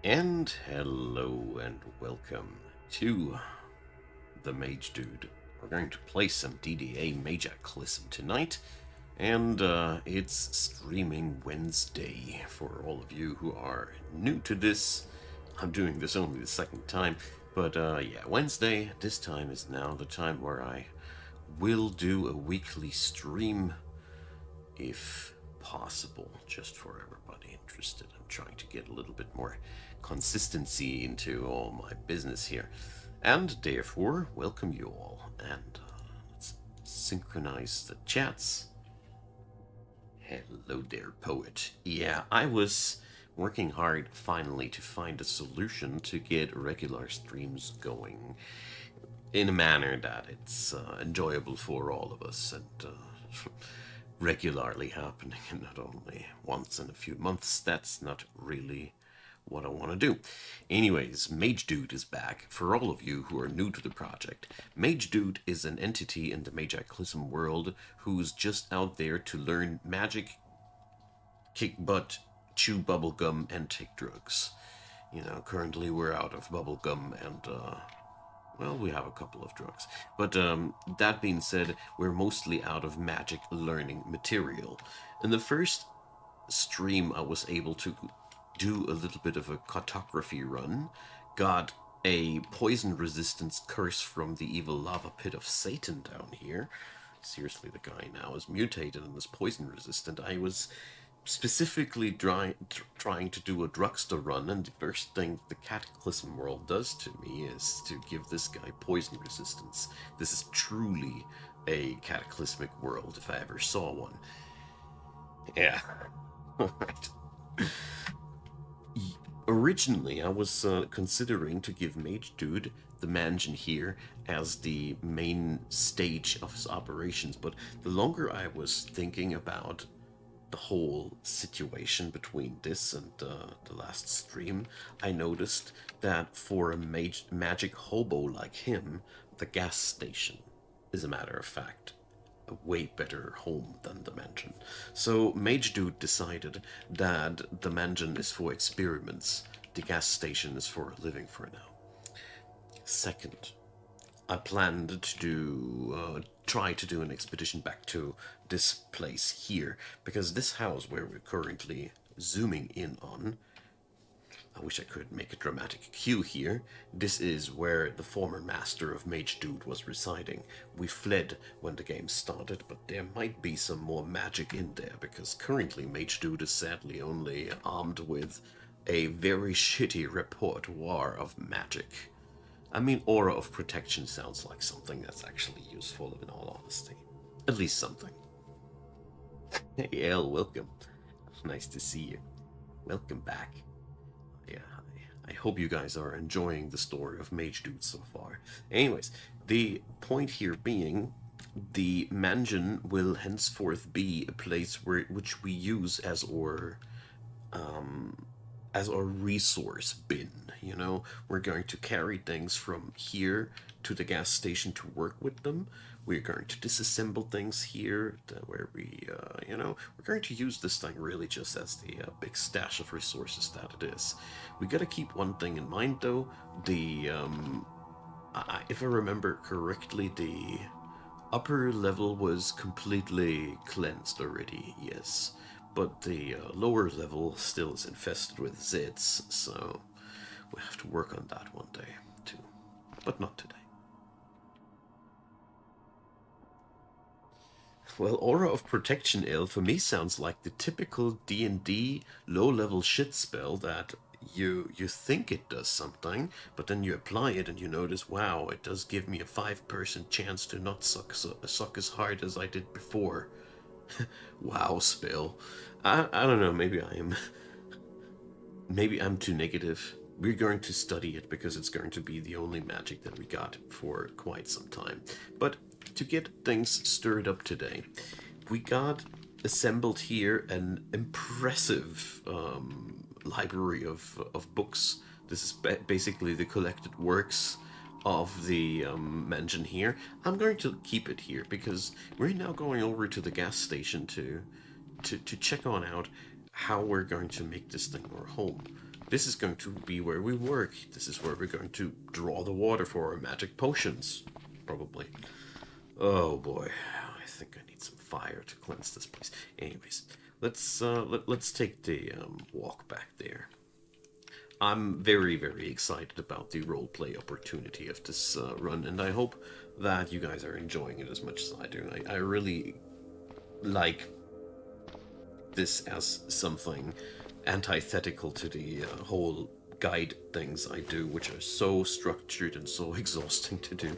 And hello and welcome to the Mage Dude. We're going to play some DDA Magiclysm tonight, and it's streaming Wednesday for all of you who are new to this. I'm doing this only the second time, but yeah, Wednesday, this time is now the time where I will do a weekly stream if possible, just for everybody interested. I'm trying to get a little bit more consistency into all my business here. And therefore, welcome you all. And let's synchronize the chats. Hello there, poet. Yeah, I was working hard finally to find a solution to get regular streams going in a manner that it's enjoyable for all of us and regularly happening and not only once in a few months. That's not really what I want to do. Anyways, Mage Dude is back. For all of you who are new to the project, Mage Dude is an entity in the Magiclysm world who's just out there to learn magic, kick butt, chew bubblegum, and take drugs. You know, currently we're out of bubblegum and well, we have a couple of drugs. But that being said, we're mostly out of magic learning material. In the first stream, I was able to do a little bit of a cartography run, got a poison resistance curse from the evil lava pit of Satan down here. Seriously, the guy now is mutated and is poison resistant. I was specifically trying to do a drugstore run, and the first thing the Cataclysm world does to me is to give this guy poison resistance. This is truly a cataclysmic world, if I ever saw one. Yeah. Alright. Originally, I was considering to give Mage Dude the mansion here as the main stage of his operations, but the longer I was thinking about the whole situation between this and the last stream, I noticed that for a magic hobo like him, the gas station is, a matter of fact, a way better home than the mansion. So Mage Dude decided that the mansion is for experiments, the gas station is for living for now. Second, I planned to try to do an expedition back to this place here, because this house where we're currently zooming in on, I wish I could make a dramatic cue here, this is where the former master of Mage Dude was residing. We fled when the game started, but there might be some more magic in there, because currently Mage Dude is sadly only armed with a very shitty repertoire of magic. I mean, aura of protection sounds like something that's actually useful, in all honesty. At least something. Hey, El, welcome. Nice to see you. Welcome back. Yeah, I hope you guys are enjoying the story of Mage Dude so far. Anyways, the point here being, the mansion will henceforth be a place which we use as our resource bin. You know, we're going to carry things from here to the gas station to work with them. We're going to disassemble things here where we, you know, we're going to use this thing really just as the big stash of resources that it is. We gotta keep one thing in mind though. If I remember correctly, the upper level was completely cleansed already, yes. But the lower level still is infested with Zeds, so we have to work on that one day, too. But not today. Well, Aura of Protection Ale for me sounds like the typical D&D low-level shit spell that you think it does something, but then you apply it and you notice, wow, it does give me a 5% chance to not suck as hard as I did before. Wow, spell. I don't know, maybe I'm too negative. We're going to study it because it's going to be the only magic that we got for quite some time. But to get things stirred up today, we got assembled here an impressive library of books. This is basically the collected works of the mansion here. I'm going to keep it here because we're now going over to the gas station to check on out how we're going to make this thing our home. This is going to be where we work. This is where we're going to draw the water for our magic potions, probably. Oh boy, I think I need some fire to cleanse this place. Anyways, let's take the walk back there. I'm very, very excited about the roleplay opportunity of this run, and I hope that you guys are enjoying it as much as I do. I really like this as something antithetical to the whole guide things I do, which are so structured and so exhausting to do.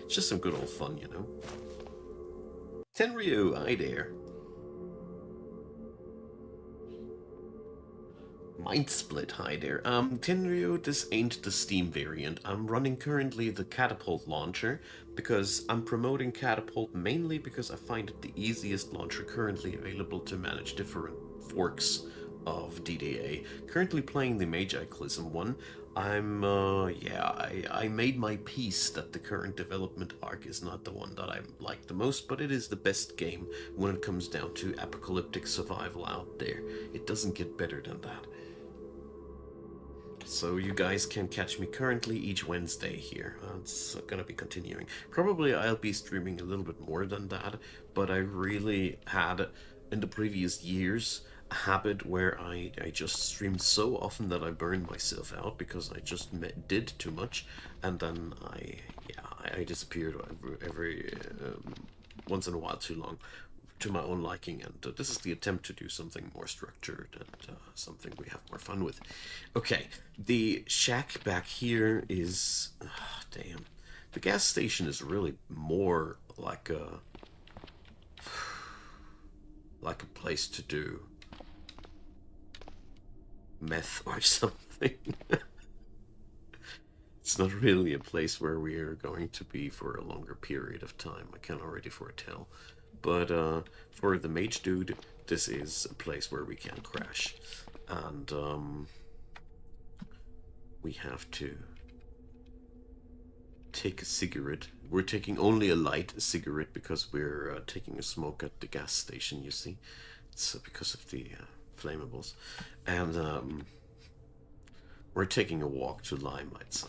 It's just some good old fun, you know? Tenryu, hi there. Mind Split, hi there. Tenryu, this ain't the Steam variant. I'm running currently the Catapult launcher because I'm promoting Catapult mainly because I find it the easiest launcher currently available to manage different forks of DDA. Currently playing the Magiclysm one. I made my peace that the current development arc is not the one that I like the most, but it is the best game when it comes down to apocalyptic survival out there. It doesn't get better than that. So you guys can catch me currently each Wednesday here. It's gonna be continuing. Probably I'll be streaming a little bit more than that, but I really had, in the previous years, a habit where I just streamed so often that I burned myself out because I just did too much, and then I disappeared every once in a while too long to my own liking, and this is the attempt to do something more structured and something we have more fun with. Okay, the shack back here is... damn. The gas station is really more like a place to do meth or something. It's not really a place where we are going to be for a longer period of time, I can already foretell. But for the Mage dude, this is a place where we can crash. And we have to take a cigarette. We're taking only a light cigarette because we're taking a smoke at the gas station, you see. It's because of the flammables. And we're taking a walk to Lime, I'd say.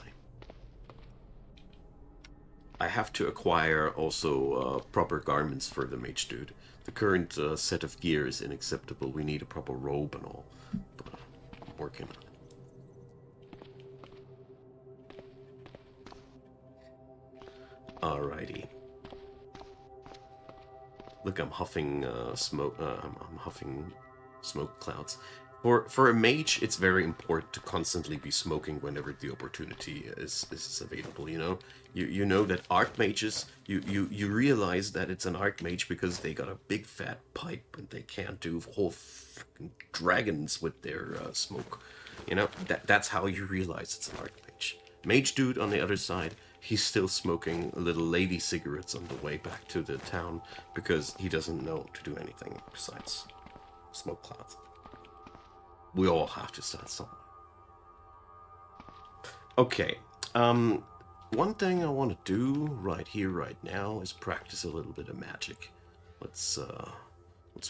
I have to acquire also proper garments for the Mage dude. The current set of gear is unacceptable. We need a proper robe and all. But I'm working on it. Alrighty. Look, I'm huffing smoke. I'm huffing smoke clouds. For a mage, it's very important to constantly be smoking whenever the opportunity is available. You know, you know that archmages. You realize that it's an archmage because they got a big fat pipe and they can't do whole fucking dragons with their smoke. You know, that's how you realize it's an archmage. Mage dude on the other side, he's still smoking little lady cigarettes on the way back to the town because he doesn't know to do anything besides smoke clouds. We all have to start somewhere. Okay, one thing I want to do right here, right now, is practice a little bit of magic. Let's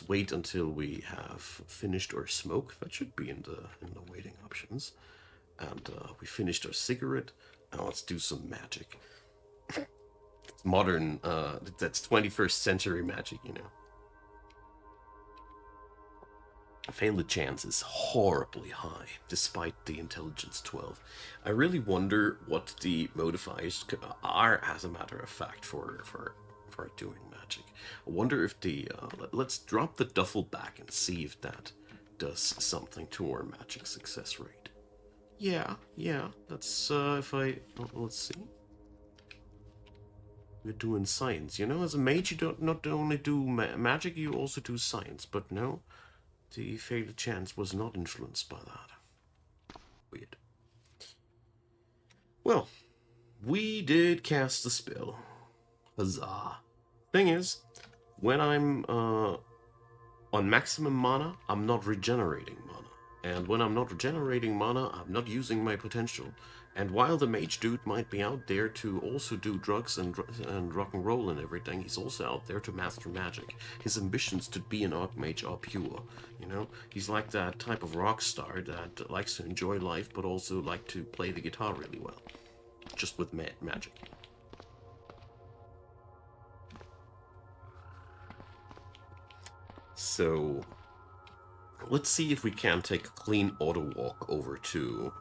wait until we have finished our smoke. That should be in the waiting options. And we finished our cigarette. Now let's do some magic. It's modern, that's 21st century magic, you know. Failure chance is horribly high, despite the intelligence 12. I really wonder what the modifiers are, as a matter of fact, for doing magic. I wonder if the... let's drop the duffel back and see if that does something to our magic success rate. Yeah, that's, if I... let's see. We're doing science, you know? As a mage, you don't not only do magic, you also do science, but no... The failure chance was not influenced by that. Weird. Well, we did cast the spell. Huzzah. Thing is, when I'm on maximum mana, I'm not regenerating mana. And when I'm not regenerating mana, I'm not using my potential. And while the mage dude might be out there to also do drugs and rock and roll and everything, he's also out there to master magic. His ambitions to be an archmage are pure, you know? He's like that type of rock star that likes to enjoy life, but also like to play the guitar really well. Just with magic. So, let's see if we can take a clean auto walk over to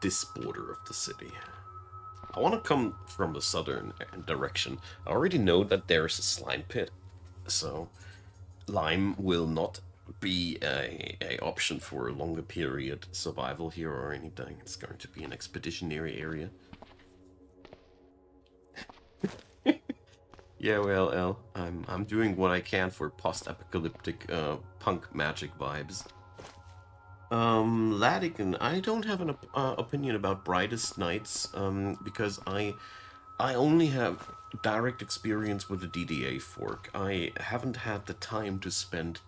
this border of the city. I want to come from the southern direction. I already know that there's a slime pit, so lime will not be a option for a longer period survival here or anything. It's going to be an expeditionary area. Yeah, well, El, I'm doing what I can for post-apocalyptic punk magic vibes. Ladigan, I don't have an opinion about Brightest Nights, because I only have direct experience with the DDA fork. I haven't had the time to spend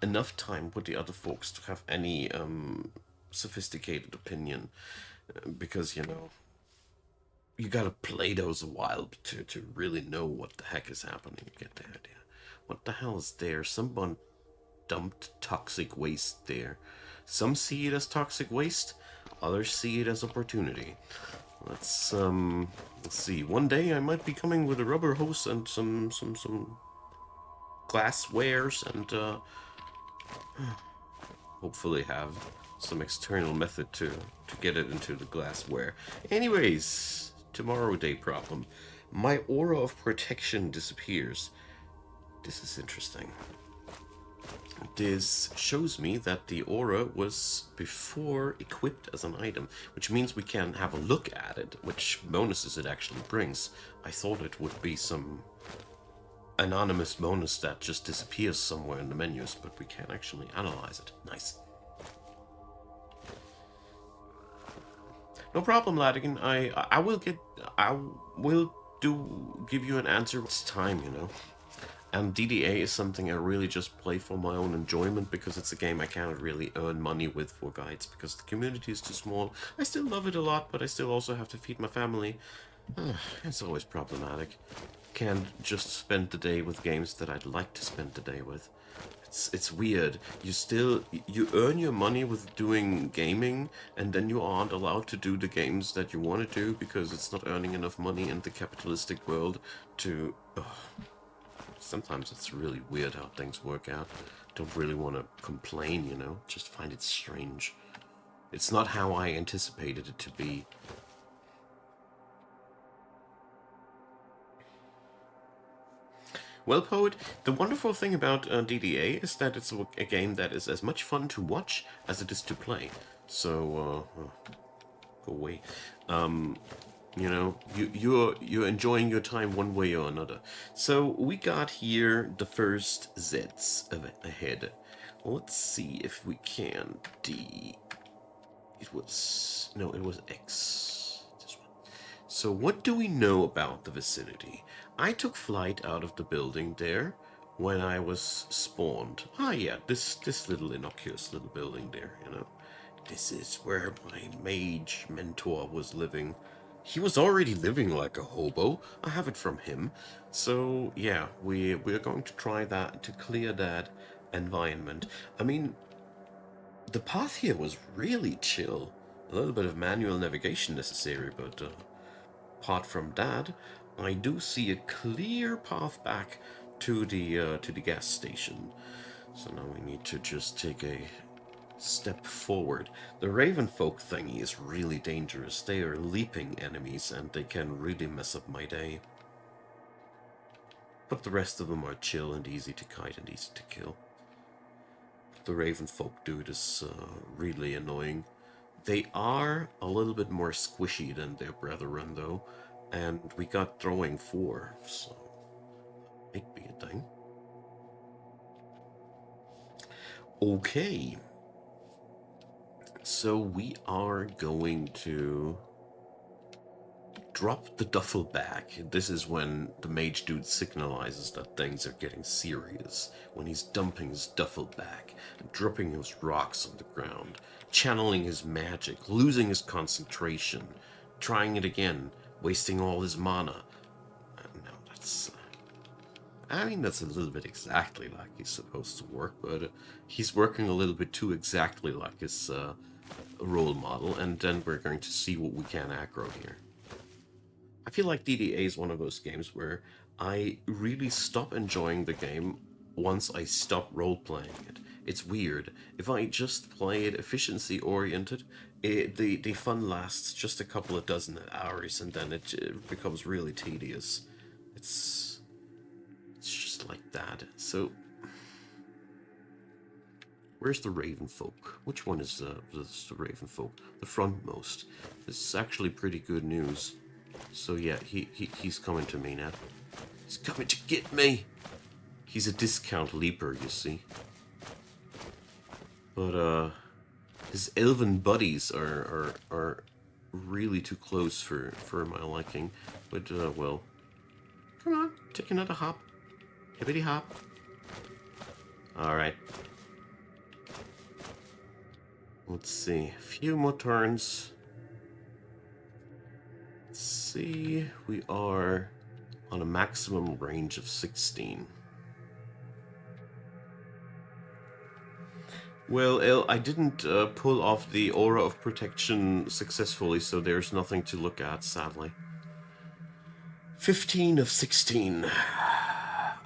enough time with the other folks to have any sophisticated opinion, because, you know, you gotta play those a while to really know what the heck is happening. You get the idea. What the hell is there? Someone dumped toxic waste there. Some see it as toxic waste, others see it as opportunity. Let's see. One day I might be coming with a rubber hose and some glasswares and hopefully have some external method to get it into the glassware. Anyways, tomorrow day problem. My aura of protection disappears. This is interesting. This shows me that the aura was before equipped as an item, which means we can have a look at it, which bonuses it actually brings. I thought it would be some anonymous bonus that just disappears somewhere in the menus, but we can actually analyze it. Nice. No problem, Ladigan. I will give you an answer. It's time, you know. And DDA is something I really just play for my own enjoyment because it's a game I cannot really earn money with for guides because the community is too small. I still love it a lot, but I still also have to feed my family. It's always problematic. Can't just spend the day with games that I'd like to spend the day with. It's weird. You earn your money with doing gaming, and then you aren't allowed to do the games that you want to do because it's not earning enough money in the capitalistic world to... Sometimes it's really weird how things work out. Don't really want to complain, you know? Just find it strange. It's not how I anticipated it to be. Well, Poet, the wonderful thing about DDA is that it's a game that is as much fun to watch as it is to play. So, go away. You know, you're enjoying your time one way or another. So we got here the first Zs ahead. Let's see if we can it was X. This one. So what do we know about the vicinity? I took flight out of the building there when I was spawned. Ah, yeah, this little innocuous little building there. You know, this is where my mage mentor was living. He was already living like a hobo. I have it from him. So yeah, we're going to try that to clear that environment. I mean, the path here was really chill. A little bit of manual navigation necessary, but apart from that, I do see a clear path back to the gas station. So now we need to just take a step forward. The Raven folk thingy is really dangerous. They are leaping enemies and they can really mess up my day. But the rest of them are chill and easy to kite and easy to kill. The Raven folk dude is really annoying. They are a little bit more squishy than their brethren though, and we got throwing 4, so that might be a thing. Okay. So we are going to drop the duffel bag. This is when the mage dude signalizes that things are getting serious. When he's dumping his duffel bag, and dropping his rocks on the ground, channeling his magic, losing his concentration, trying it again, wasting all his mana. No, that's... I mean, that's a little bit exactly like he's supposed to work, but he's working a little bit too exactly like his role model, and then we're going to see what we can aggro here. I feel like DDA is one of those games where I really stop enjoying the game once I stop role-playing it. It's weird. If I just play it efficiency-oriented, the fun lasts just a couple of dozen hours, and then it becomes really tedious. It's just like that. So, where's the Raven folk? Which one is the Raven folk? The frontmost. This is actually pretty good news. So yeah, he's coming to me now. He's coming to get me! He's a discount leaper, you see. But, his elven buddies are really too close for my liking. But, well. Come on, take another hop. Hippity hop. Alright. Let's see. A few more turns. Let's see. We are on a maximum range of 16. Well, I didn't pull off the Aura of Protection successfully, so there's nothing to look at, sadly. 15 of 16.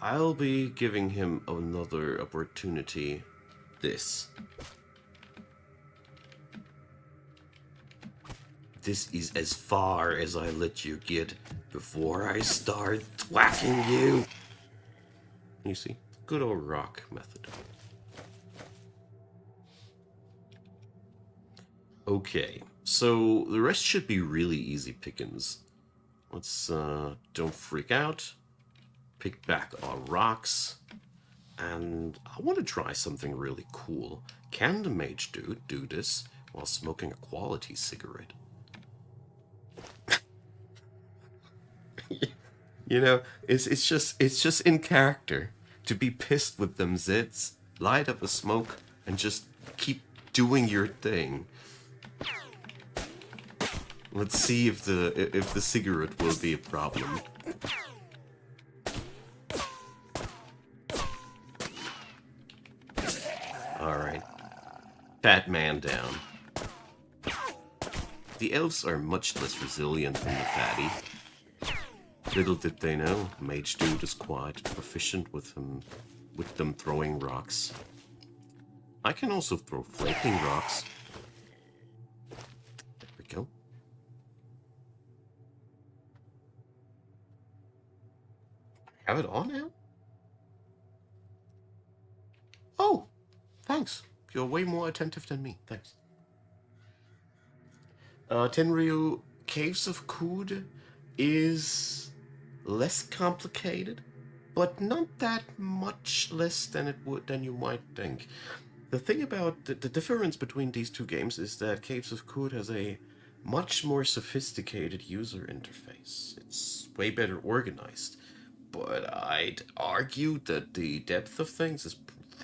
I'll be giving him another opportunity. This is as far as I let you get before I start thwacking you. You see, good old rock method. Okay, so the rest should be really easy pickings. Let's don't freak out. Pick back our rocks. And I want to try something really cool. Can the mage dude do this while smoking a quality cigarette? You know, it's just in character to be pissed with them zits, light up a smoke, and just keep doing your thing. Let's see if the cigarette will be a problem. Alright. Fat man down. The elves are much less resilient than the fatty. Little did they know, Mage Dude is quite proficient with them throwing rocks. I can also throw flaking rocks. There we go. Have it on now? Oh! Thanks. You're way more attentive than me. Thanks. Tenryu Caves of Kud is less complicated, but not that much less than you might think. The thing about the difference between these two games is that Caves of Kud has a much more sophisticated user interface. It's way better organized, but I'd argue that the depth of things is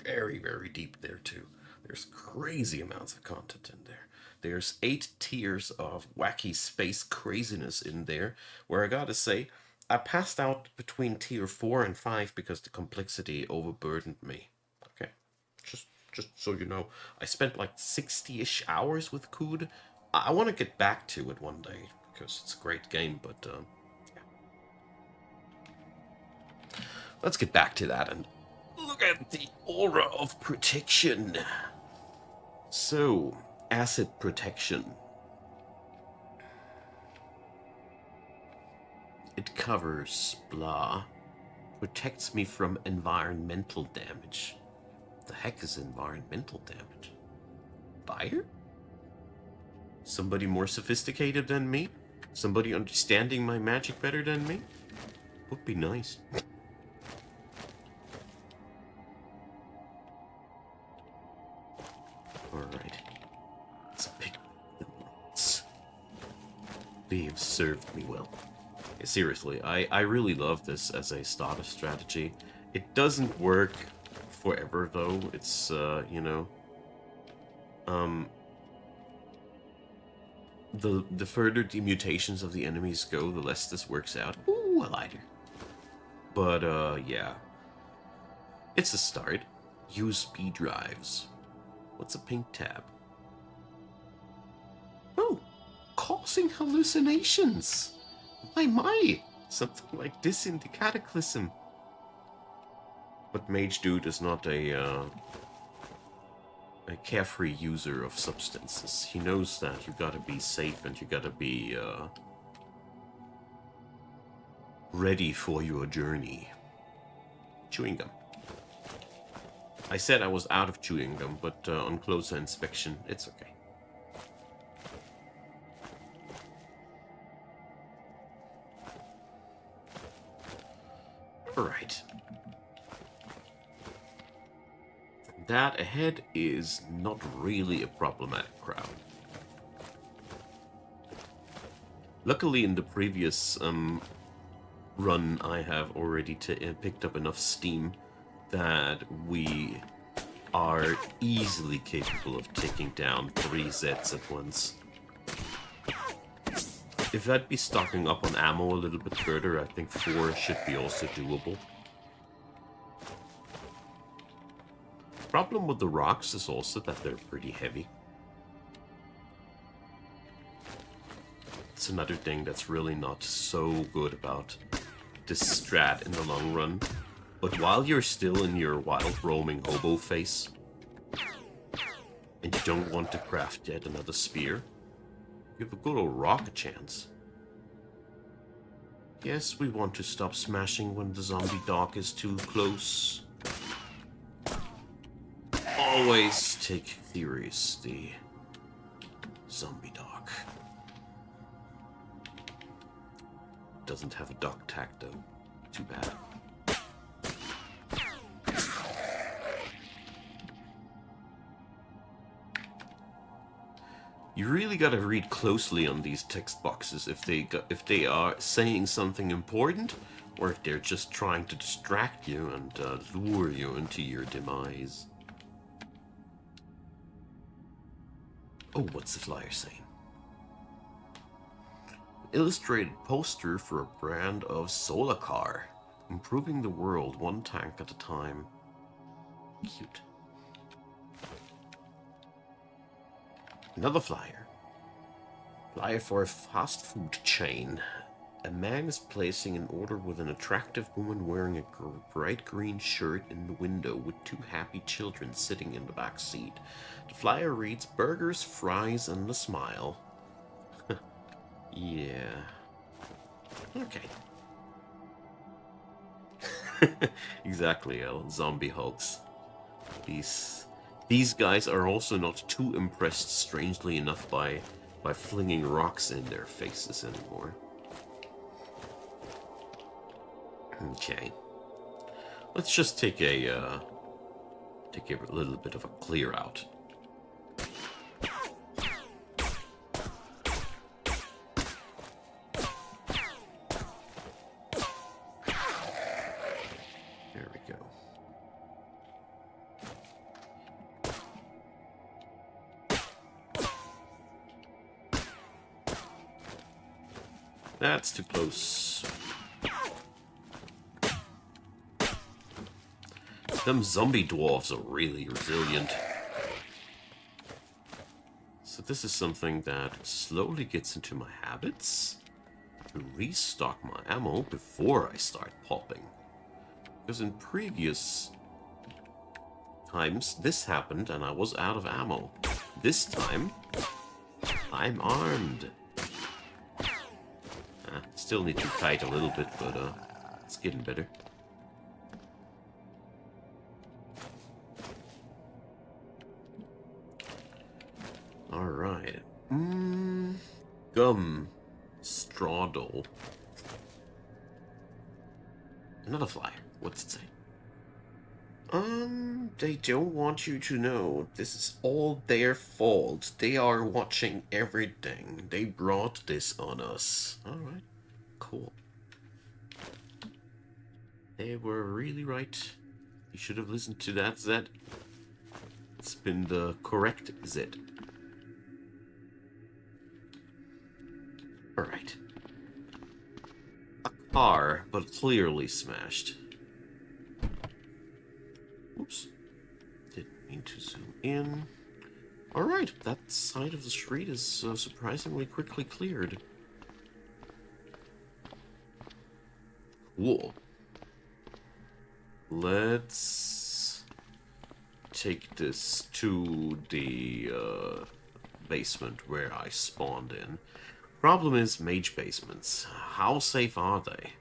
very, very deep there too. There's crazy amounts of content in there. There's 8 tiers of wacky space craziness in there, where I gotta say, I passed out between tier 4 and 5 because the complexity overburdened me. Okay, just so you know, I spent like 60-ish hours with Kud. I want to get back to it one day because it's a great game, but yeah. Let's get back to that and look at the Aura of Protection. So, acid protection. It covers blah. Protects me from environmental damage. The heck is environmental damage? Fire? Somebody more sophisticated than me? Somebody understanding my magic better than me? Would be nice. Alright. Let's pick the rocks. They've served me well. Seriously, I really love this as a starter strategy. It doesn't work forever, though. It's, you know... The further the mutations of the enemies go, the less this works out. Ooh, a lighter. But, yeah. It's a start. USB drives. What's a pink tab? Oh, causing hallucinations. My. Something like this in the Cataclysm. But Mage Dude is not a carefree user of substances. He knows that you gotta be safe and you gotta be, ready for your journey. Chewing gum. I said I was out of chewing gum, but on closer inspection, it's okay. Alright. That ahead is not really a problematic crowd. Luckily, in the previous run, I have already picked up enough steam that we are easily capable of taking down 3 Zeds at once. If I'd be stocking up on ammo a little bit further, I think 4 should be also doable. Problem with the rocks is also that they're pretty heavy. It's another thing that's really not so good about this strat in the long run. But while you're still in your wild roaming hobo phase, and you don't want to craft yet another spear, you have a good old rock a chance. Yes, we want to stop smashing when the zombie dog is too close. Always take serious the zombie dog. Doesn't have a dog tag though. Too bad. You really gotta read closely on these text boxes if they are saying something important, or if they're just trying to distract you and lure you into your demise. Oh, what's the flyer saying? Illustrated poster for a brand of solar car, improving the world 1 tank at a time. Cute. Another flyer. Flyer for a fast food chain. A man is placing an order with an attractive woman wearing a bright green shirt in the window with 2 happy children sitting in the back seat. The flyer reads, burgers, fries, and a smile. Yeah. Okay. Exactly, zombie hulks. These guys are also not too impressed, strangely enough, by flinging rocks in their faces anymore. Okay. Let's just take a little bit of a clear out. There we go. That's too close. Them zombie dwarves are really resilient. So this is something that slowly gets into my habits. To restock my ammo before I start popping. Because in previous times, this happened and I was out of ammo. This time, I'm armed. Still need to fight a little bit, but it's getting better. Alright. Gum. Straddle. Another flyer. What's it say? They don't want you to know. This is all their fault. They are watching everything. They brought this on us. Alright, cool. They were really right. You should have listened to that, Zed. It's been the correct Zed. Alright. A car, but clearly smashed. Oops. Didn't mean to zoom in. Alright, that side of the street is surprisingly quickly cleared. Cool. Let's take this to the basement where I spawned in. Problem is mage basements. How safe are they?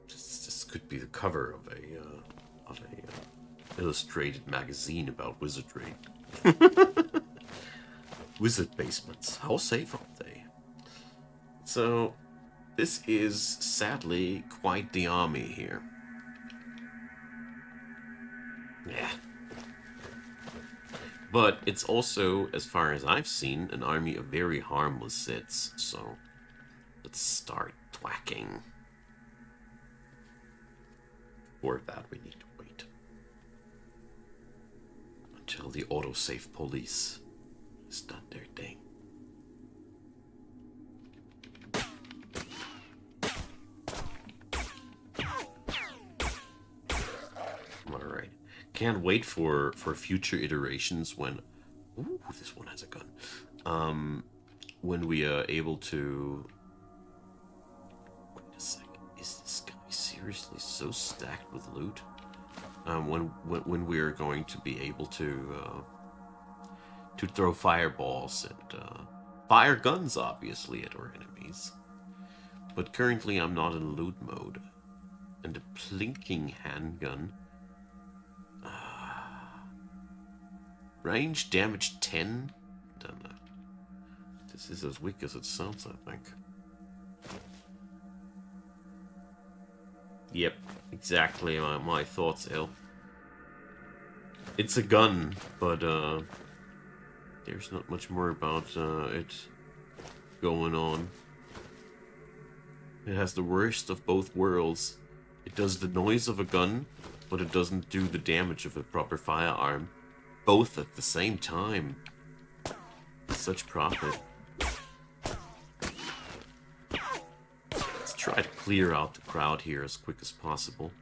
This could be the cover of a illustrated magazine about wizardry. Wizard basements. How safe are they? So, this is sadly quite the army here. Yeah. But it's also, as far as I've seen, an army of very harmless Siths, so let's start thwacking. For that, we need to wait until the autosave police has done their thing. Alright. Can't wait for future iterations when... Ooh, this one has a gun. When we are able to... Wait a second. Is this guy seriously so stacked with loot? When we are going to be able to throw fireballs and fire guns, obviously, at our enemies. But currently I'm not in loot mode. And a plinking handgun... Range damage 10? Don't know. This is as weak as it sounds, I think. Yep, exactly my thoughts, Il. It's a gun, but there's not much more about it going on. It has the worst of both worlds. It does the noise of a gun, but it doesn't do the damage of a proper firearm. Both at the same time. Such profit. Let's try to clear out the crowd here as quick as possible.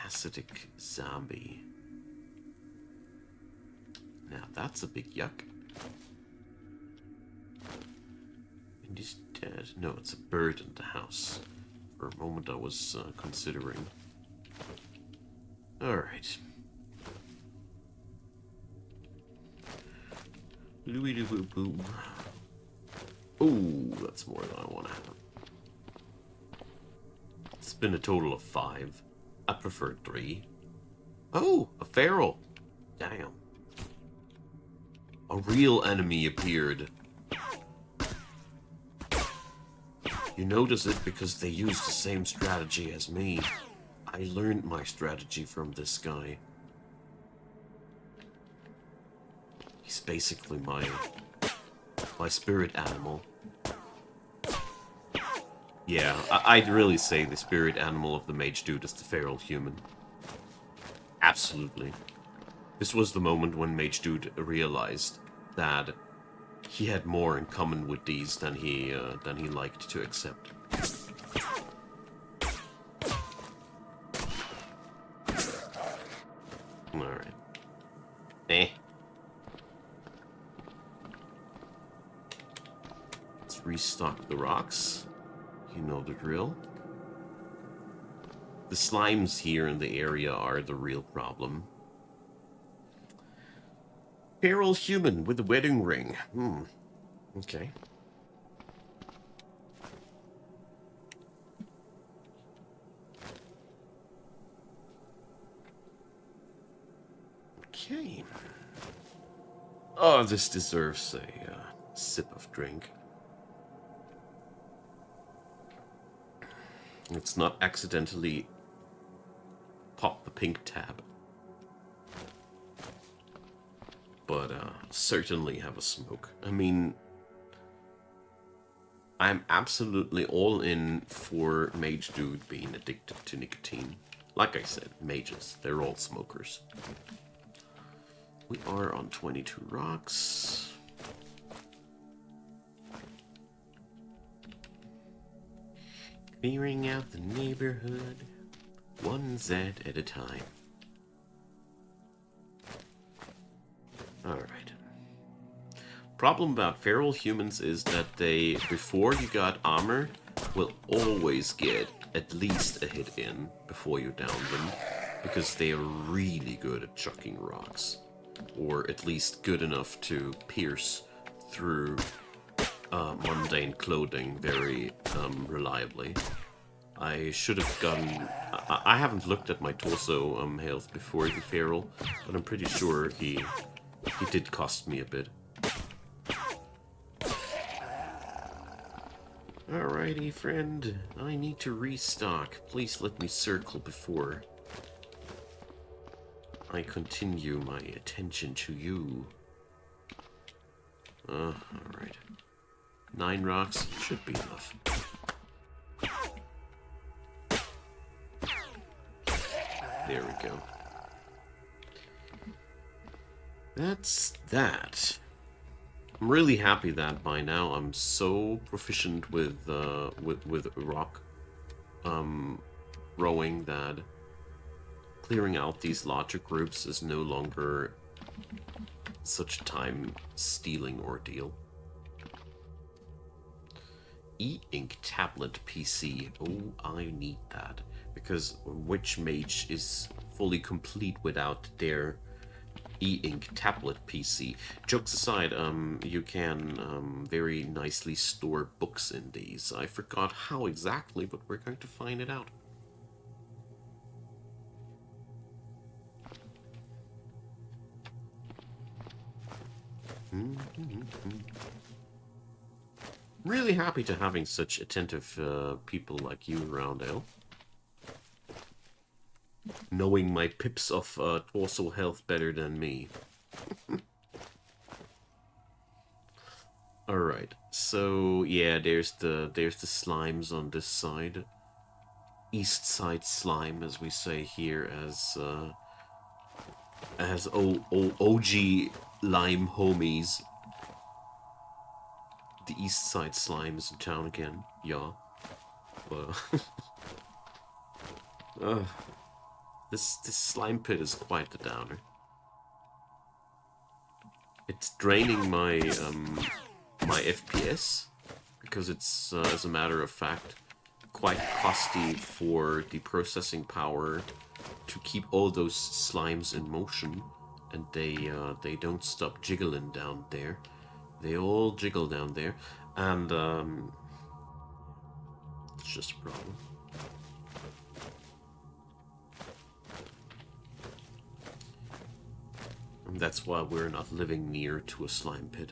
Acidic zombie. Now that's a big yuck. And he's dead. No, it's a bird in the house. For a moment I was considering. Alright. Louie-doo-boo-boo. Ooh, that's more than I want to have. It's been a total of 5. I prefer 3. Oh, a feral. Damn. A real enemy appeared. You notice it because they use the same strategy as me. I learned my strategy from this guy. He's basically my spirit animal. Yeah, I'd really say the spirit animal of the mage dude is the feral human. Absolutely. This was the moment when mage dude realized that he had more in common with these than he liked to accept. Alright. Let's restock the rocks. You know the drill. The slimes here in the area are the real problem. Feral human with a wedding ring. Okay. Okay. Oh, this deserves a sip of drink. Let's not accidentally pop the pink tab. But certainly have a smoke. I mean, I'm absolutely all in for Mage Dude being addicted to nicotine. Like I said, mages, they're all smokers. We are on 22 rocks. Clearing out the neighborhood, one Z at a time. Alright. Problem about feral humans is that they, before you got armor, will always get at least a hit in before you down them, because they are really good at chucking rocks. Or at least good enough to pierce through mundane clothing very reliably. I should have gotten... I haven't looked at my torso health before the feral, but I'm pretty sure he did cost me a bit. Alrighty, friend. I need to restock. Please let me circle before I continue my attention to you. Alright. 9 rocks should be enough. There we go. That's that. I'm really happy that by now I'm so proficient with rock rowing that clearing out these larger groups is no longer such a time-stealing ordeal. E-ink tablet PC. Oh, I need that. Because which mage is fully complete without their e-ink tablet PC? Jokes aside, you can very nicely store books in these. I forgot how exactly, but we're going to find it out. Really happy to having such attentive people like you around, El. Knowing my pips of torso health better than me. Alright, so yeah, there's the slimes on this side. East side slime, as we say here, as OG lime homies. The east side slime is in town again, yeah. But this slime pit is quite the downer. It's draining my my FPS because it's as a matter of fact quite costly for the processing power to keep all those slimes in motion, and they don't stop jiggling down there. They all jiggle down there, and it's just a problem. And that's why we're not living near to a slime pit.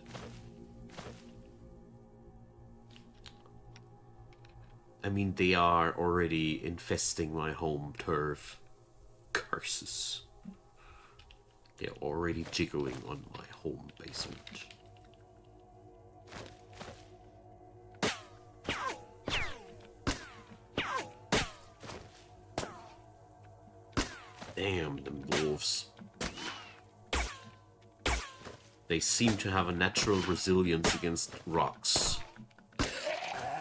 I mean, they are already infesting my home turf. Curses. They're already jiggling on my home basement. Damn them wolves. They seem to have a natural resilience against rocks.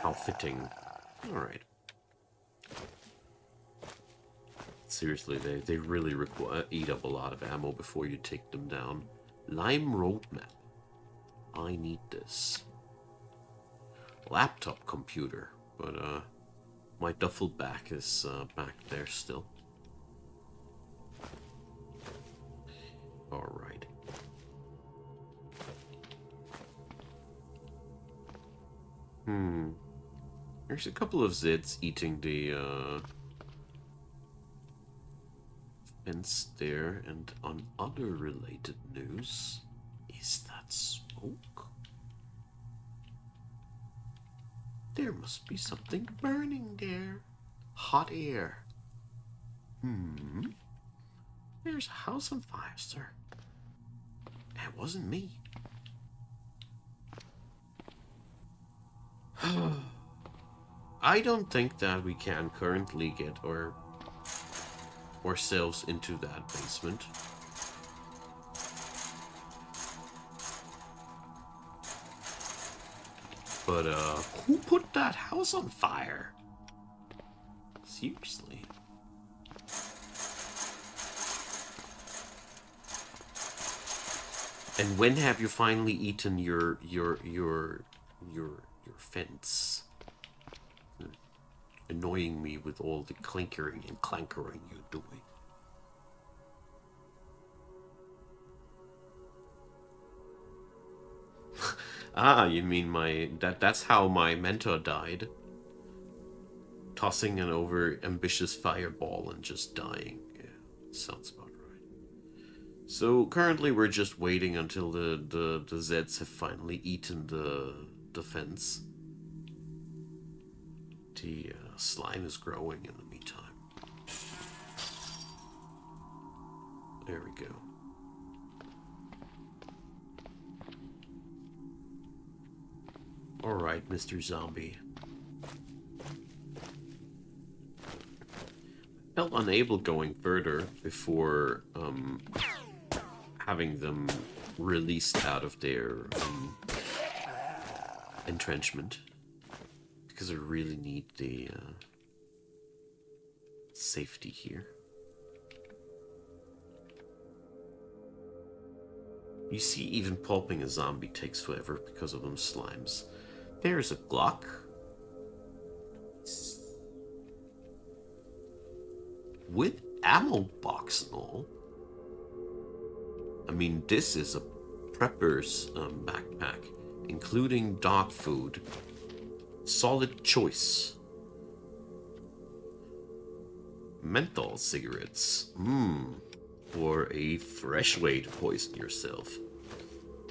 How fitting. Alright. Seriously, they really eat up a lot of ammo before you take them down. Lime roadmap. I need this. Laptop computer. But, my duffel bag is back there still. Alright. There's a couple of Zids eating the fence there, and on other related news, is that smoke? There must be something burning there. Hot air. There's a house on fire, sir. It wasn't me. I don't think that we can currently get ourselves into that basement. But, who put that house on fire? Seriously. And when have you finally eaten your fence? Annoying me with all the clinkering and clankering you're doing. Ah, you mean that's how my mentor died. Tossing an over-ambitious fireball and just dying. Yeah, sounds about right. So currently we're just waiting until the Zeds have finally eaten the fence. The slime is growing in the meantime. There we go. Alright, Mr. Zombie. Felt unable going further before having them released out of their entrenchment. Because I really need the safety here. You see, even pulping a zombie takes forever because of them slimes. There's a Glock. With ammo box and all. I mean, this is a prepper's backpack, including dog food. Solid choice. Menthol cigarettes. Or a fresh way to poison yourself.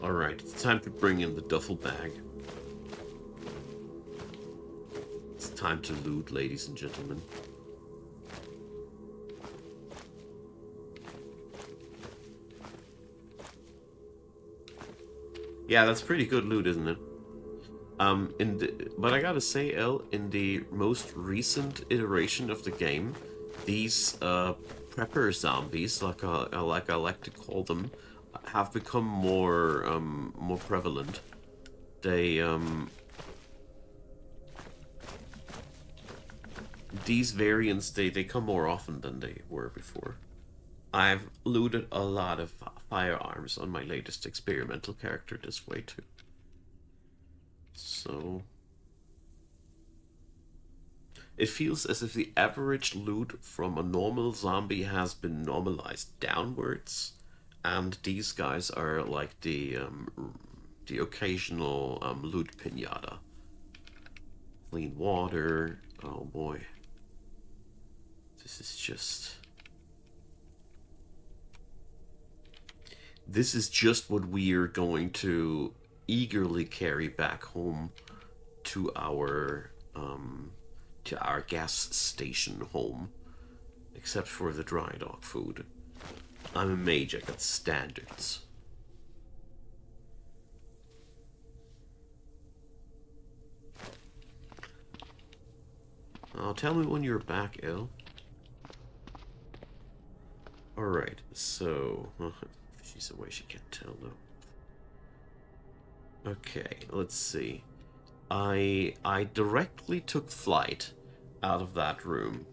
Alright, it's time to bring in the duffel bag. It's time to loot, ladies and gentlemen. Yeah, that's pretty good loot, isn't it? But I gotta say, El, in the most recent iteration of the game, these prepper zombies, like I like to call them, have become more prevalent. They these variants they come more often than they were before. I've looted a lot of firearms on my latest experimental character this way too. So it feels as if the average loot from a normal zombie has been normalized downwards, and these guys are like the occasional loot pinata. Clean water. Oh boy, this is just. This is just what we're going to eagerly carry back home to our gas station home, except for the dry dog food. I'm a mage, I got standards. Tell me when you're back, El. Alright, so... she's away, she can't tell, though. Okay, let's see. I directly took flight out of that room.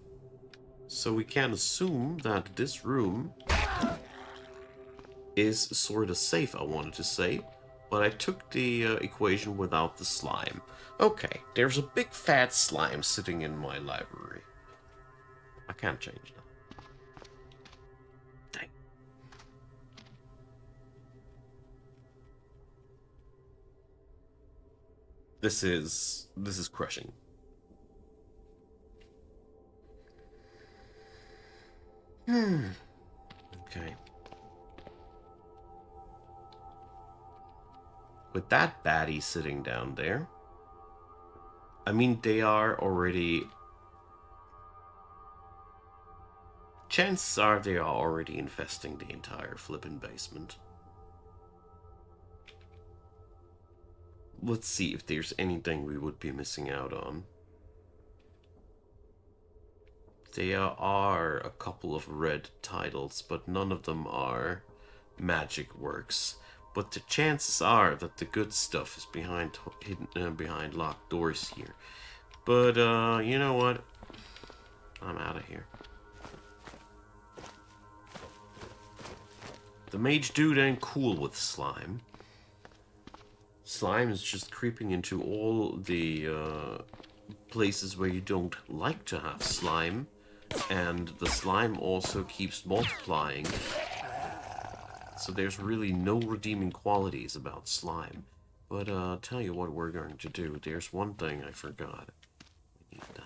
So we can assume that this room is sort of safe, I wanted to say. But I took the equation without the slime. Okay, there's a big fat slime sitting in my library. I can't change that. Dang. This is crushing. Okay. With that baddie sitting down there, I mean, they are already chances are they are already infesting the entire flippin' basement. Let's see if there's anything we would be missing out on. There are a couple of red titles, but none of them are magic works. But the chances are that the good stuff is behind behind locked doors here. But you know what? I'm out of here. The mage dude ain't cool with slime. Slime is just creeping into all the places where you don't like to have slime. And the slime also keeps multiplying. So there's really no redeeming qualities about slime. But tell you what we're going to do. There's one thing I forgot. We need that.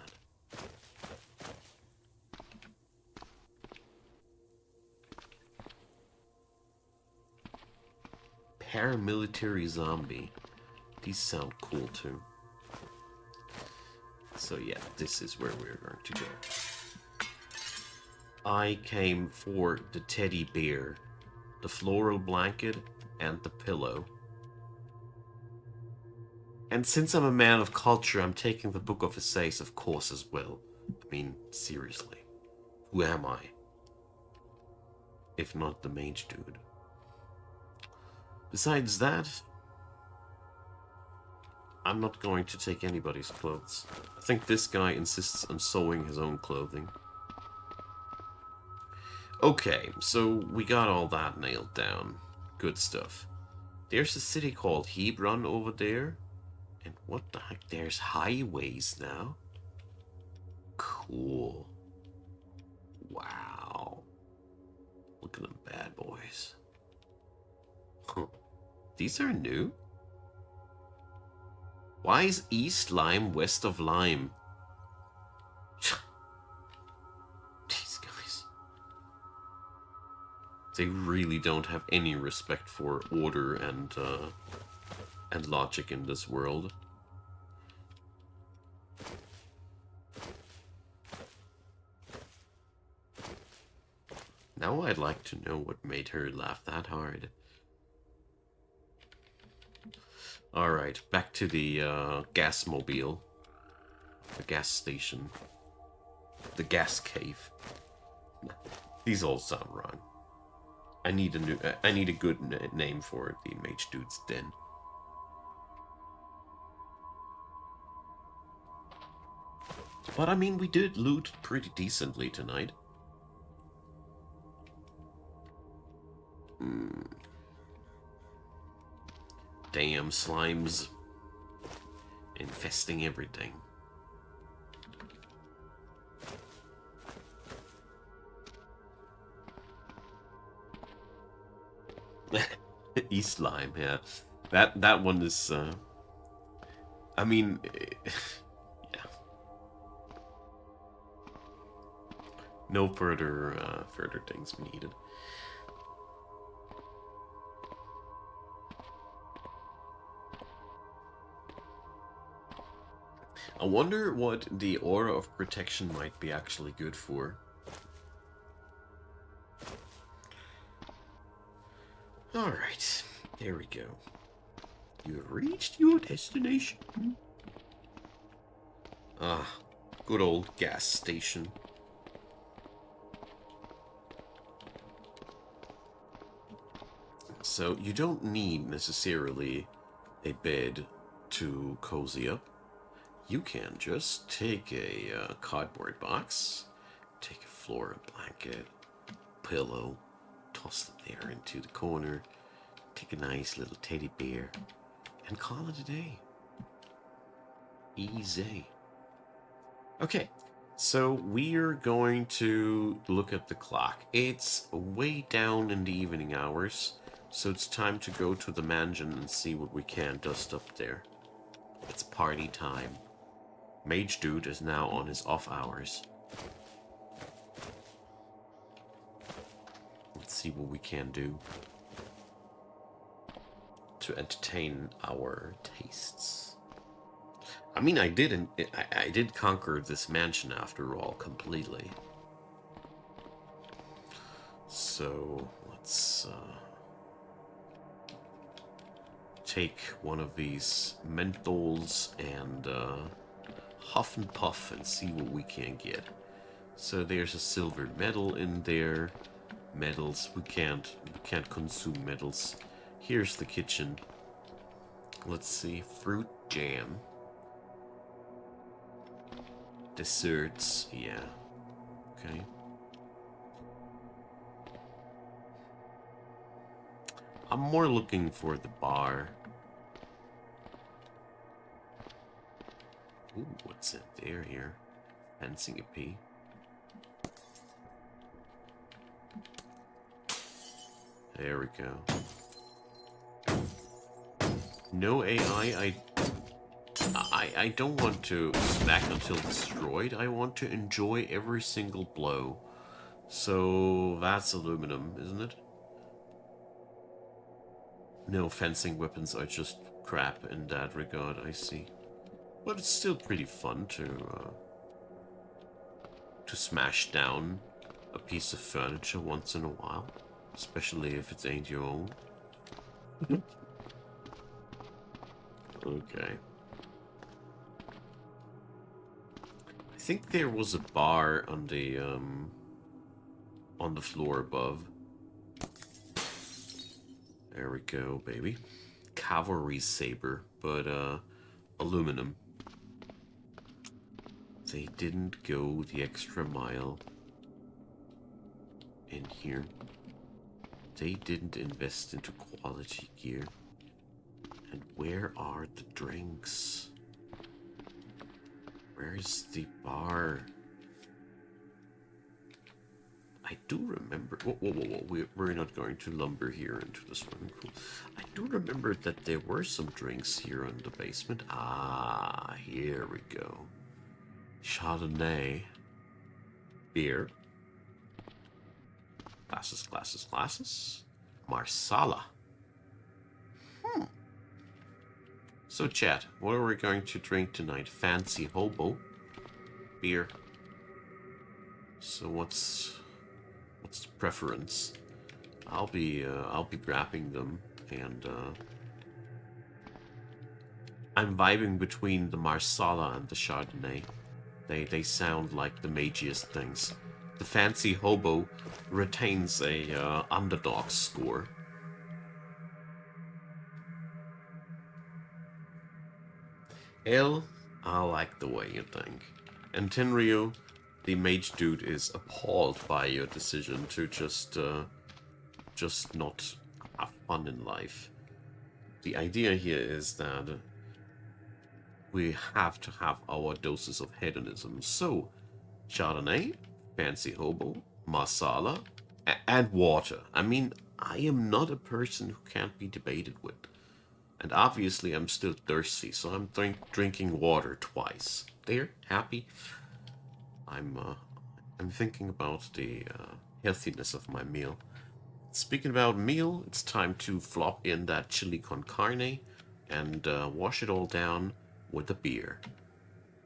Paramilitary zombie. These sound cool too. So yeah, this is where we're going to go. I came for the teddy bear, the floral blanket, and the pillow. And since I'm a man of culture, I'm taking the Book of Essays, of course, as well. I mean, seriously. Who am I? If not the mage dude. Besides that, I'm not going to take anybody's clothes. I think this guy insists on sewing his own clothing. Okay, so we got all that nailed down. Good stuff. There's a city called Hebron over there. And what the heck? There's highways now. Cool. Wow. Look at them bad boys. Huh. These are new? Why is East Lyme west of Lyme? These guys. They really don't have any respect for order and logic in this world. Now I'd like to know what made her laugh that hard. Alright, back to the gas mobile. The gas station. The gas cave. These all sound wrong. I need a good name for the mage dude's den. But I mean, we did loot pretty decently tonight. Damn slimes infesting everything. East Lyme, yeah. That one is I mean yeah. No further further things needed. I wonder what the aura of protection might be actually good for. Alright, there we go. You have reached your destination. Ah, good old gas station. So you don't need necessarily a bed to cozy up. You can just take a cardboard box, take a floral blanket, pillow, toss them there into the corner, take a nice little teddy bear, and call it a day. Easy. Okay, so we're going to look at the clock. It's way down in the evening hours, so it's time to go to the mansion and see what we can dust up there. It's party time. Mage Dude is now on his off hours. Let's see what we can do to entertain our tastes. I mean, I did conquer this mansion after all completely. So let's take one of these menthols and huff and puff and see what we can get. So there's a silver medal in there. Metals, we can't consume metals. Here's the kitchen. Let's see, fruit jam. Desserts, yeah. Okay. I'm more looking for the bar. Ooh, what's it there here? Fencing a pea. There we go. No AI, I don't want to smack until destroyed. I want to enjoy every single blow. So that's aluminum, isn't it? No, fencing weapons are just crap in that regard, I see. But it's still pretty fun to smash down a piece of furniture once in a while. Especially if it ain't your own. Okay. I think there was a bar on the floor above. There we go, baby. Cavalry saber, but aluminum. They didn't go the extra mile in here. They didn't invest into quality gear. And where are the drinks? Where's the bar? I do remember... Whoa. We're not going to lumber here into the swimming pool. I do remember that there were some drinks here in the basement. Ah, here we go. Chardonnay. Beer. Glasses. Marsala. So, chat, what are we going to drink tonight? Fancy hobo. Beer. So what's the preference? I'll be grabbing them, and I'm vibing between the Marsala and the Chardonnay. They sound like the magiest things. The fancy hobo retains a underdog score. I like the way you think. And Tenryu, the mage dude, is appalled by your decision to just not have fun in life. The idea here is that we have to have our doses of hedonism. So, Chardonnay, fancy hobo, Marsala, and water. I mean, I am not a person who can't be debated with. And obviously I'm still thirsty, so I'm drinking water twice. There, happy? I'm thinking about the healthiness of my meal. Speaking about meal, it's time to flop in that chili con carne and wash it all down with a beer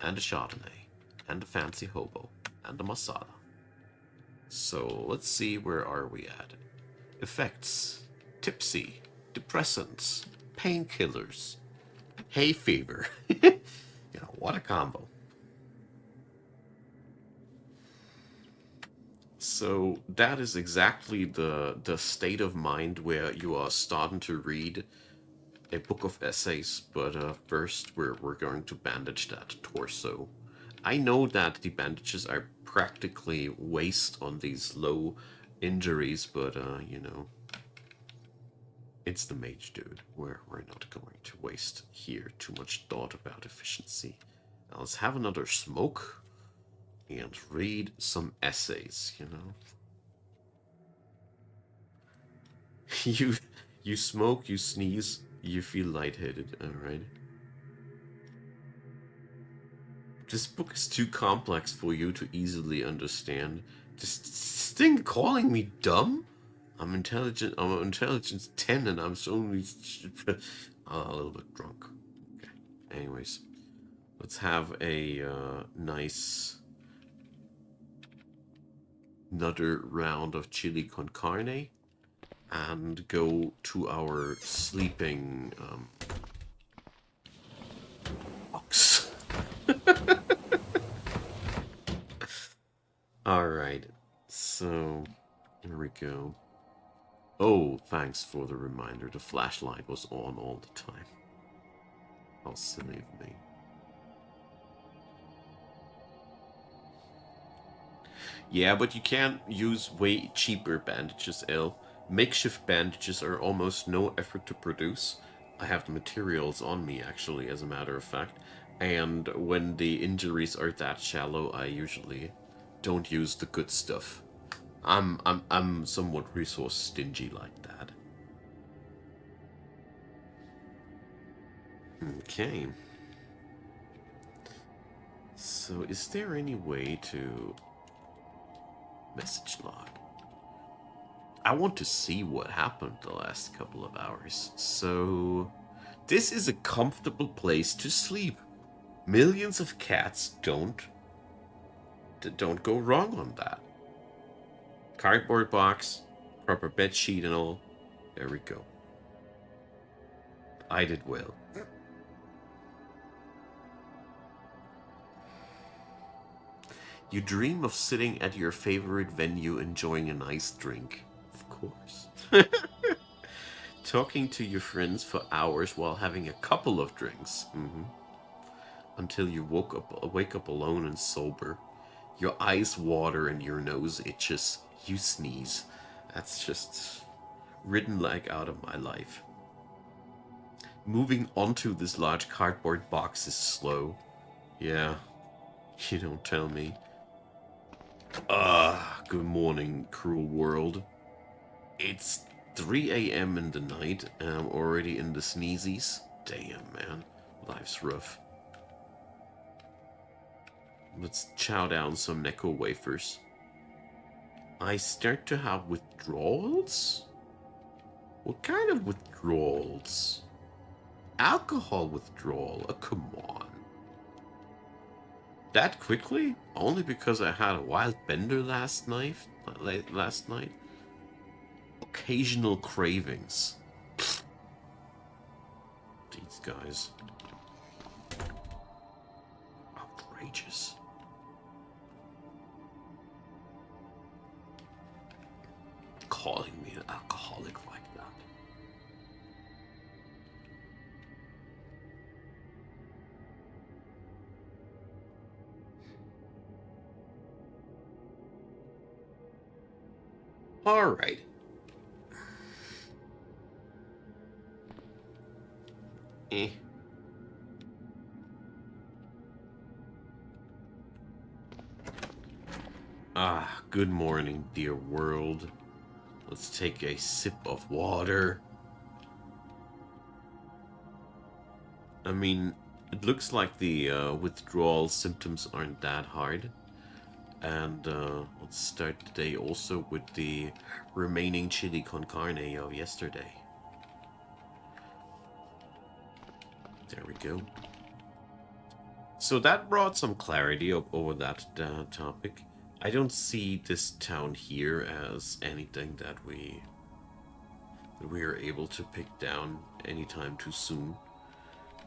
and a Chardonnay and a fancy hobo and a masala. So let's see, where are we at? Effects, tipsy, depressants, painkillers, hay fever. What a combo. So that is exactly the state of mind where you are starting to read a book of essays, but first we're going to bandage that torso. I know that the bandages are practically waste on these low injuries, but it's the mage dude. We're not going to waste here too much thought about efficiency. Now let's have another smoke and read some essays, You smoke, you sneeze, you feel lightheaded, alright? This book is too complex for you to easily understand. This thing calling me dumb? I'm intelligence 10 and I'm only a little bit drunk. Okay. Anyways, let's have a nice another round of chili con carne and go to our sleeping box. Alright, so here we go. Oh, thanks for the reminder. The flashlight was on all the time. How silly of me. Yeah, but you can't use way cheaper bandages, L. Makeshift bandages are almost no effort to produce. I have the materials on me, actually, as a matter of fact. And when the injuries are that shallow, I usually don't use the good stuff. I'm somewhat resource stingy like that. Okay. So, is there any way to message log? I want to see what happened the last couple of hours. So, this is a comfortable place to sleep. Millions of cats don't go wrong on that. Cardboard box, proper bed sheet and all. There we go. I did well. You dream of sitting at your favorite venue enjoying a nice drink. Of course. Talking to your friends for hours while having a couple of drinks. Until you wake up alone and sober. Your eyes water and your nose itches. You sneeze. That's just written like out of my life. Moving onto this large cardboard box is slow. Yeah, you don't tell me. Good morning, cruel world. It's 3 a.m. in the night and I'm already in the sneezies. Damn, man. Life's rough. Let's chow down some Necco wafers. I start to have withdrawals? What kind of withdrawals? Alcohol withdrawal? Oh, come on. That quickly? Only because I had a wild bender last night? Occasional cravings. These guys. Outrageous. Calling me an alcoholic like that. Alright. Good morning, dear world. Let's take a sip of water. I mean, it looks like the withdrawal symptoms aren't that hard. And let's start the day also with the remaining chili con carne of yesterday. There we go. So that brought some clarity over that topic. I don't see this town here as anything that we are able to pick down anytime too soon.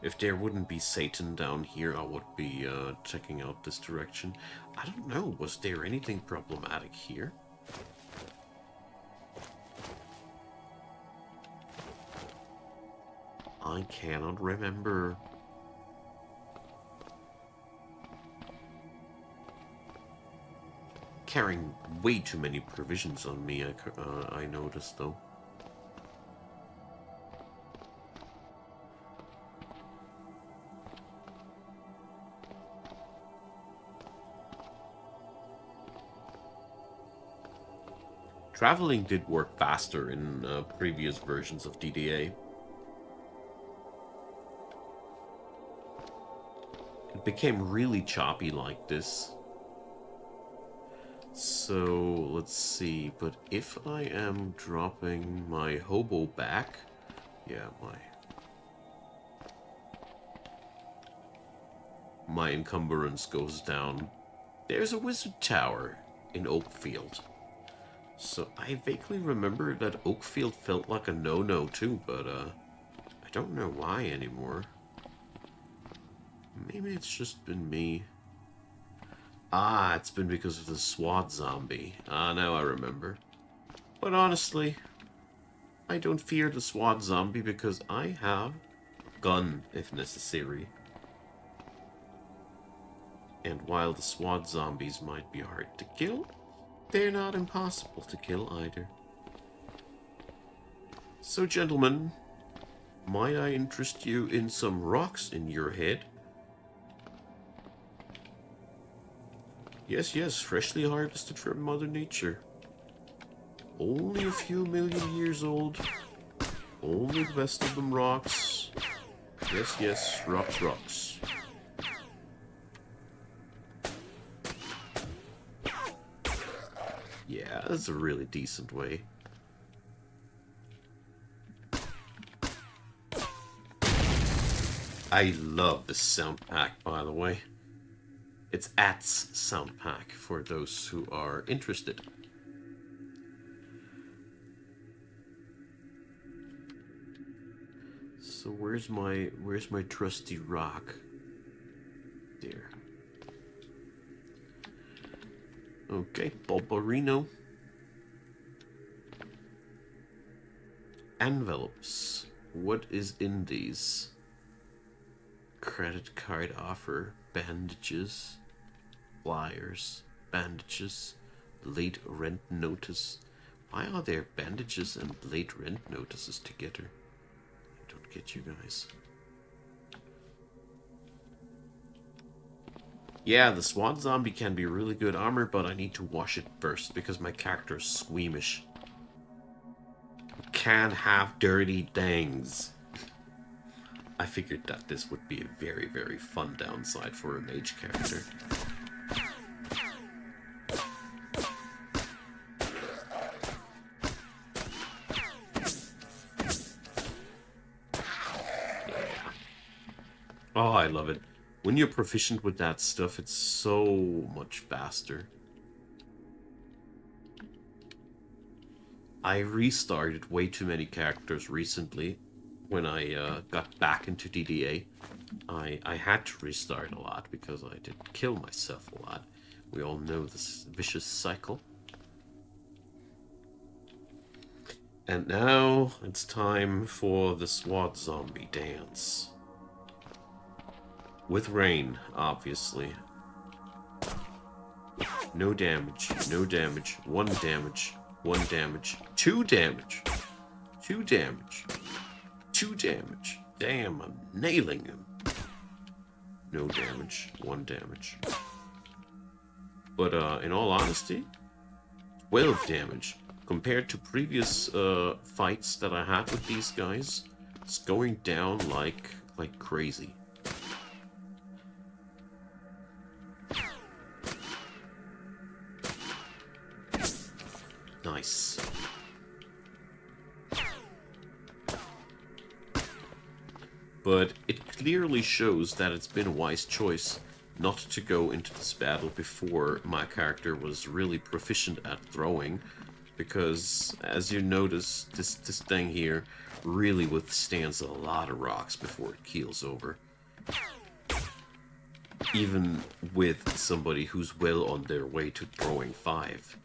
If there wouldn't be Satan down here, I would be checking out this direction. I don't know, was there anything problematic here? I cannot remember. Carrying way too many provisions on me, I noticed, though. Traveling did work faster in previous versions of DDA. It became really choppy like this. So, let's see, but if I am dropping my hobo back, yeah, my encumbrance goes down. There's a wizard tower in Oakfield. So I vaguely remember that Oakfield felt like a no-no too, but I don't know why anymore. Maybe it's just been me. Ah, it's been because of the SWAT zombie. Ah, now I remember. But honestly, I don't fear the SWAT zombie because I have a gun if necessary. And while the SWAT zombies might be hard to kill, they're not impossible to kill either. So gentlemen, might I interest you in some rocks in your head? Yes, yes, freshly harvested from Mother Nature. Only a few million years old. Only the best of them rocks. Yes, yes, rocks, rocks. Yeah, that's a really decent way. I love this sound pack, by the way. It's AT's sound pack for those who are interested. So where's my trusty rock? There. Okay, Bulbarino. Envelopes. What is in these? Credit card offer. Bandages. Flyers. Bandages. Late rent notice. Why are there bandages and late rent notices together? I don't get you guys. Yeah, the SWAT zombie can be really good armor, but I need to wash it first because my character is squeamish. Can't have dirty things. I figured that this would be a very, very fun downside for a mage character. Yeah. Oh, I love it. When you're proficient with that stuff, it's so much faster. I restarted way too many characters recently when I got back into DDA. I had to restart a lot because I did kill myself a lot. We all know this vicious cycle. And now it's time for the SWAT zombie dance. With rain, obviously. No damage, no damage, 1 damage, 1 damage, 2 damage, 2 damage, 2 damage. Damn, I'm nailing him. No damage, 1 damage. But in all honesty, 12 damage. Compared to previous fights that I had with these guys, it's going down like crazy. Nice. But it clearly shows that it's been a wise choice not to go into this battle before my character was really proficient at throwing, because as you notice, this thing here really withstands a lot of rocks before it keels over. Even with somebody who's well on their way to throwing 5.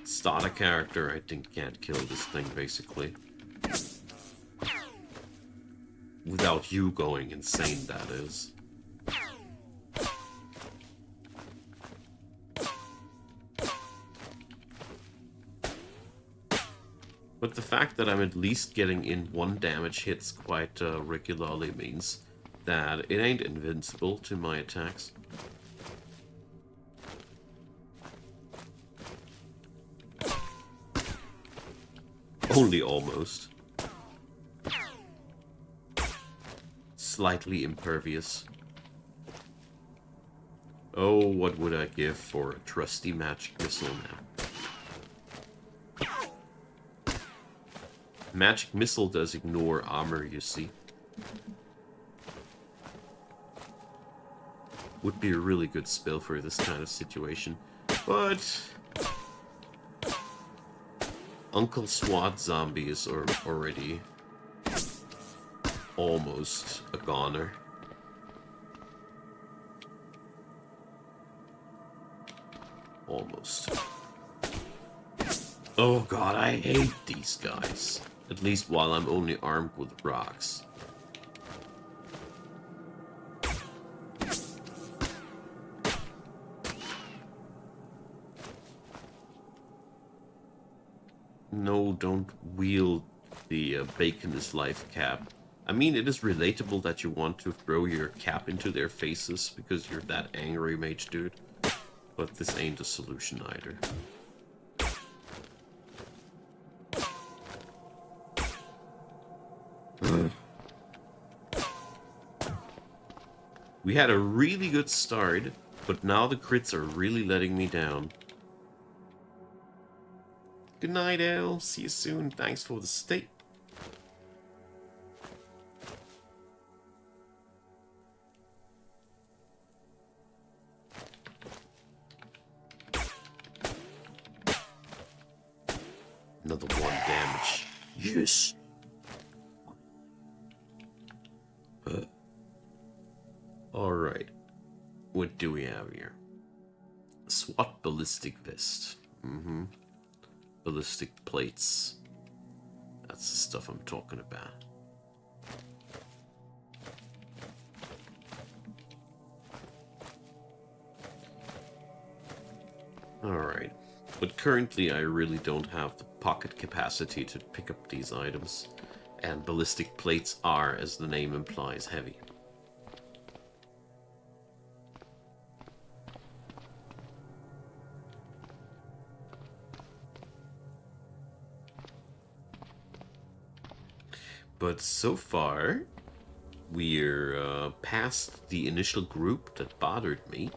Start a character, I think, can't kill this thing, basically. Without you going insane, that is. But the fact that I'm at least getting in 1 damage hits quite regularly means that it ain't invincible to my attacks. Only almost. Slightly impervious. Oh, what would I give for a trusty magic missile now? Magic missile does ignore armor, you see. Would be a really good spell for this kind of situation. But Uncle SWAT zombies are already almost a goner. Almost. Oh god, I hate these guys. At least while I'm only armed with rocks. No, don't wield the bacon is life cap. I mean, it is relatable that you want to throw your cap into their faces because you're that angry mage dude. But this ain't a solution either. We had a really good start, but now the crits are really letting me down. Good night, Elle. See you soon. Thanks for the stay. Another 1 damage. Yes! Alright. What do we have here? SWAT ballistic vest. Ballistic plates. That's the stuff I'm talking about. Alright. But currently I really don't have the pocket capacity to pick up these items. And ballistic plates are, as the name implies, heavy. But so far, we're past the initial group that bothered me,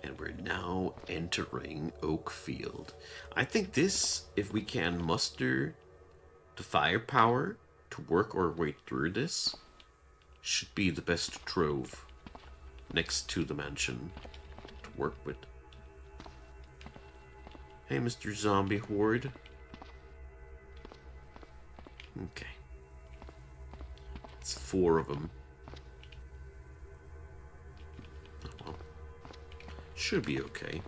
and we're now entering Oakfield. I think this, if we can muster the firepower to work our way through this, should be the best trove next to the mansion to work with. Hey, Mr. Zombie Horde. Okay. It's 4 of them. Oh, well. Should be okay.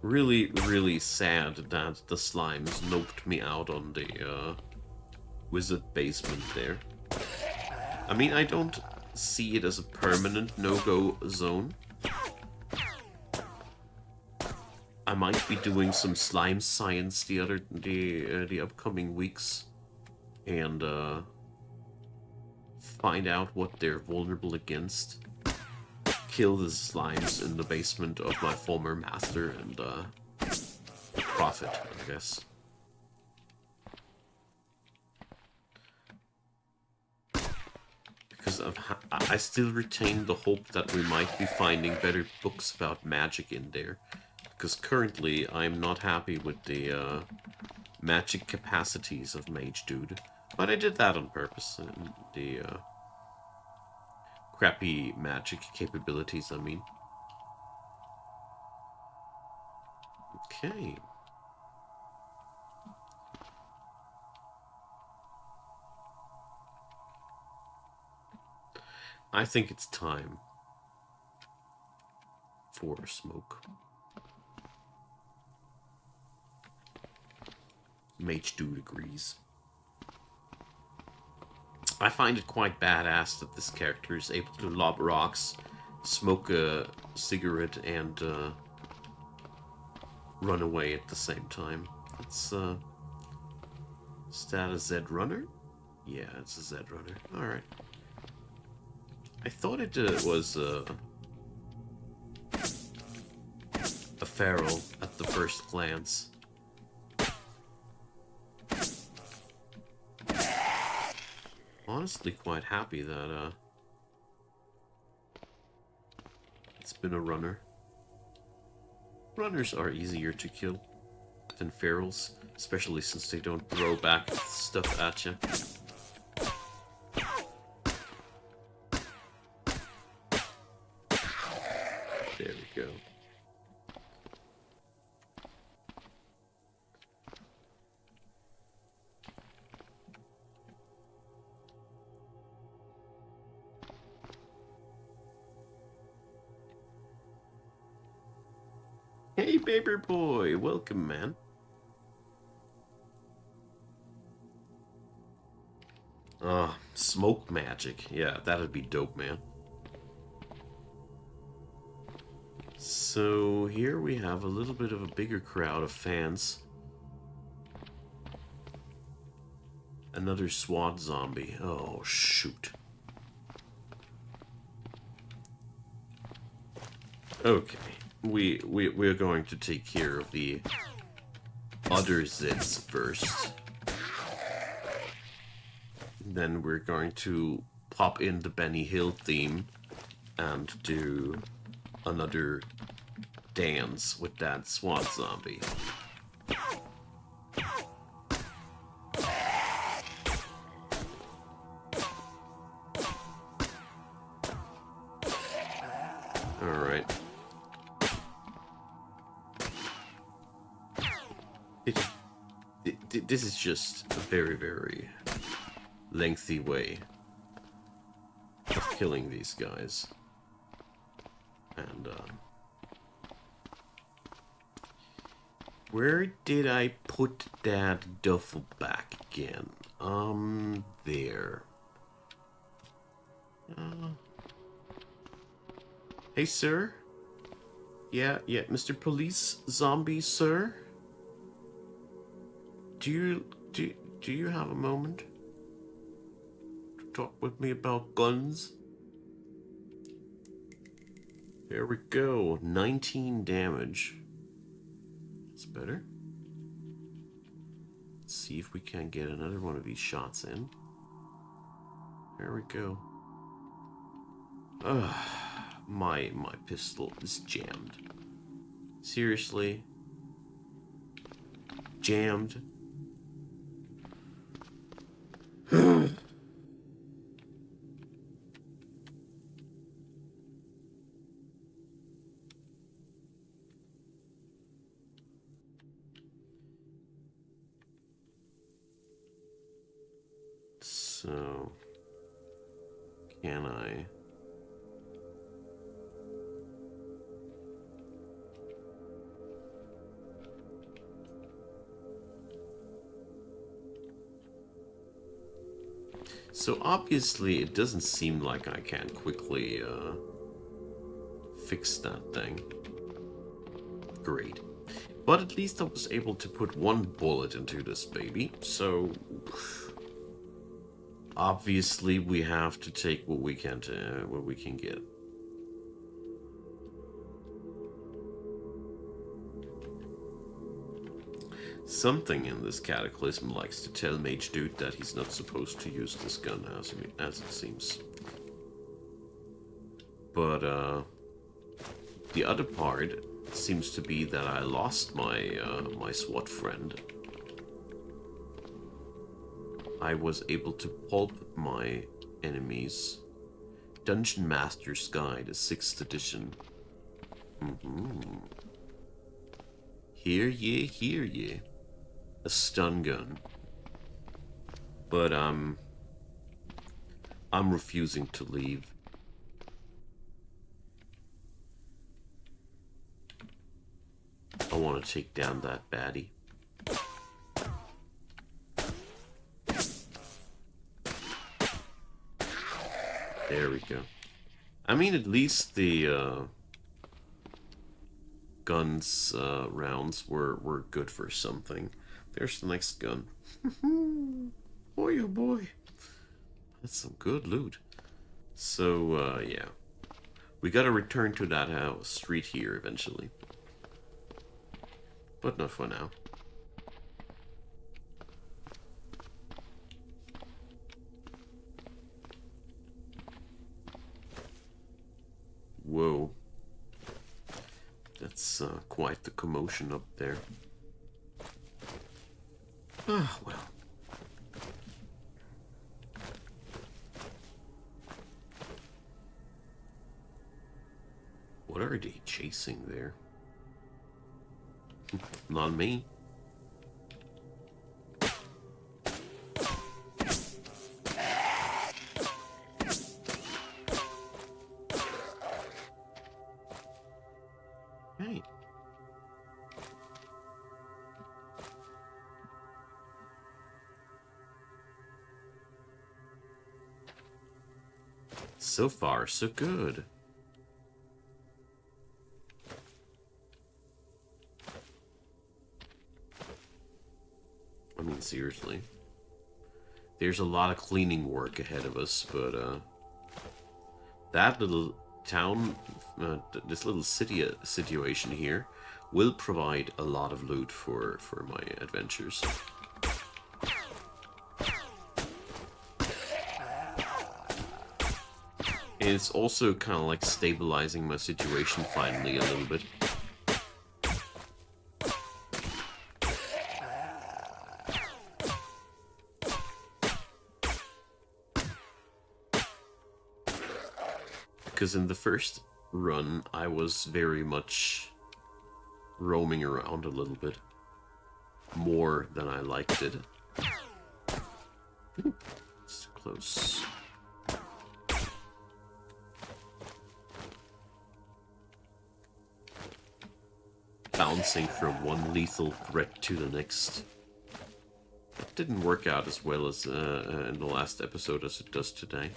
Really, really sad that the slimes noped me out on the wizard basement there. I mean, I don't see it as a permanent no-go zone. I might be doing some slime science the upcoming weeks, and find out what they're vulnerable against. Kill the slimes in the basement of my former master and profit, I guess. Because I still retain the hope that we might be finding better books about magic in there. Because currently, I'm not happy with the magic capacities of Mage Dude. But I did that on purpose. The crappy magic capabilities, I mean. Okay. I think it's time for smoke. Mage Dude agrees. I find it quite badass that this character is able to lob rocks, smoke a cigarette, and run away at the same time. It's is that a Z runner? Yeah, it's a Z runner. Alright. I thought it was a feral at the first glance. Honestly quite happy that it's been a runner. Runners are easier to kill than ferals, especially since they don't throw back stuff at you. There we go. Hey, baby boy, welcome, man. Smoke magic. Yeah, that'd be dope, man. So here we have a little bit of a bigger crowd of fans. Another SWAT zombie. Oh, shoot. Okay. We're going to take care of the other Zeds first. Then we're going to pop in the Benny Hill theme and do another dance with that SWAT zombie. Alright. This is just a very, very lengthy way of killing these guys. And, where did I put that duffel bag again? There. Hey, sir? Yeah, Mr. Police Zombie, sir? Do you have a moment to talk with me about guns? There we go. 19 damage. That's better. Let's see if we can get another one of these shots in. There we go. Ugh, my pistol is jammed. Seriously? Jammed? So, can I? So obviously it doesn't seem like I can quickly fix that thing. Great. But at least I was able to put one bullet into this baby, so obviously we have to take what we can get. Something in this Cataclysm likes to tell Mage Dude that he's not supposed to use this gun as it seems. But the other part seems to be that I lost my my SWAT friend. I was able to pulp my enemies. Dungeon Master's Guide, the 6th edition. Hear ye, hear ye. A stun gun. But I'm refusing to leave. I want to take down that baddie. There we go. I mean, at least the guns rounds were good for something. There's the next gun. Boy, oh boy. That's some good loot. So, yeah. We gotta return to that street here eventually. But not for now. Whoa. That's quite the commotion up there. Ah, well. What are they chasing there? Not me. Hey. So far, so good. I mean, seriously. There's a lot of cleaning work ahead of us, but, that little town, this little city situation here, will provide a lot of loot for my adventures. And it's also kind of like stabilizing my situation finally a little bit. Because in the first run, I was very much roaming around a little bit. More than I liked it. Ooh, it's close. Bouncing from one lethal threat to the next. It didn't work out as well as in the last episode as it does today.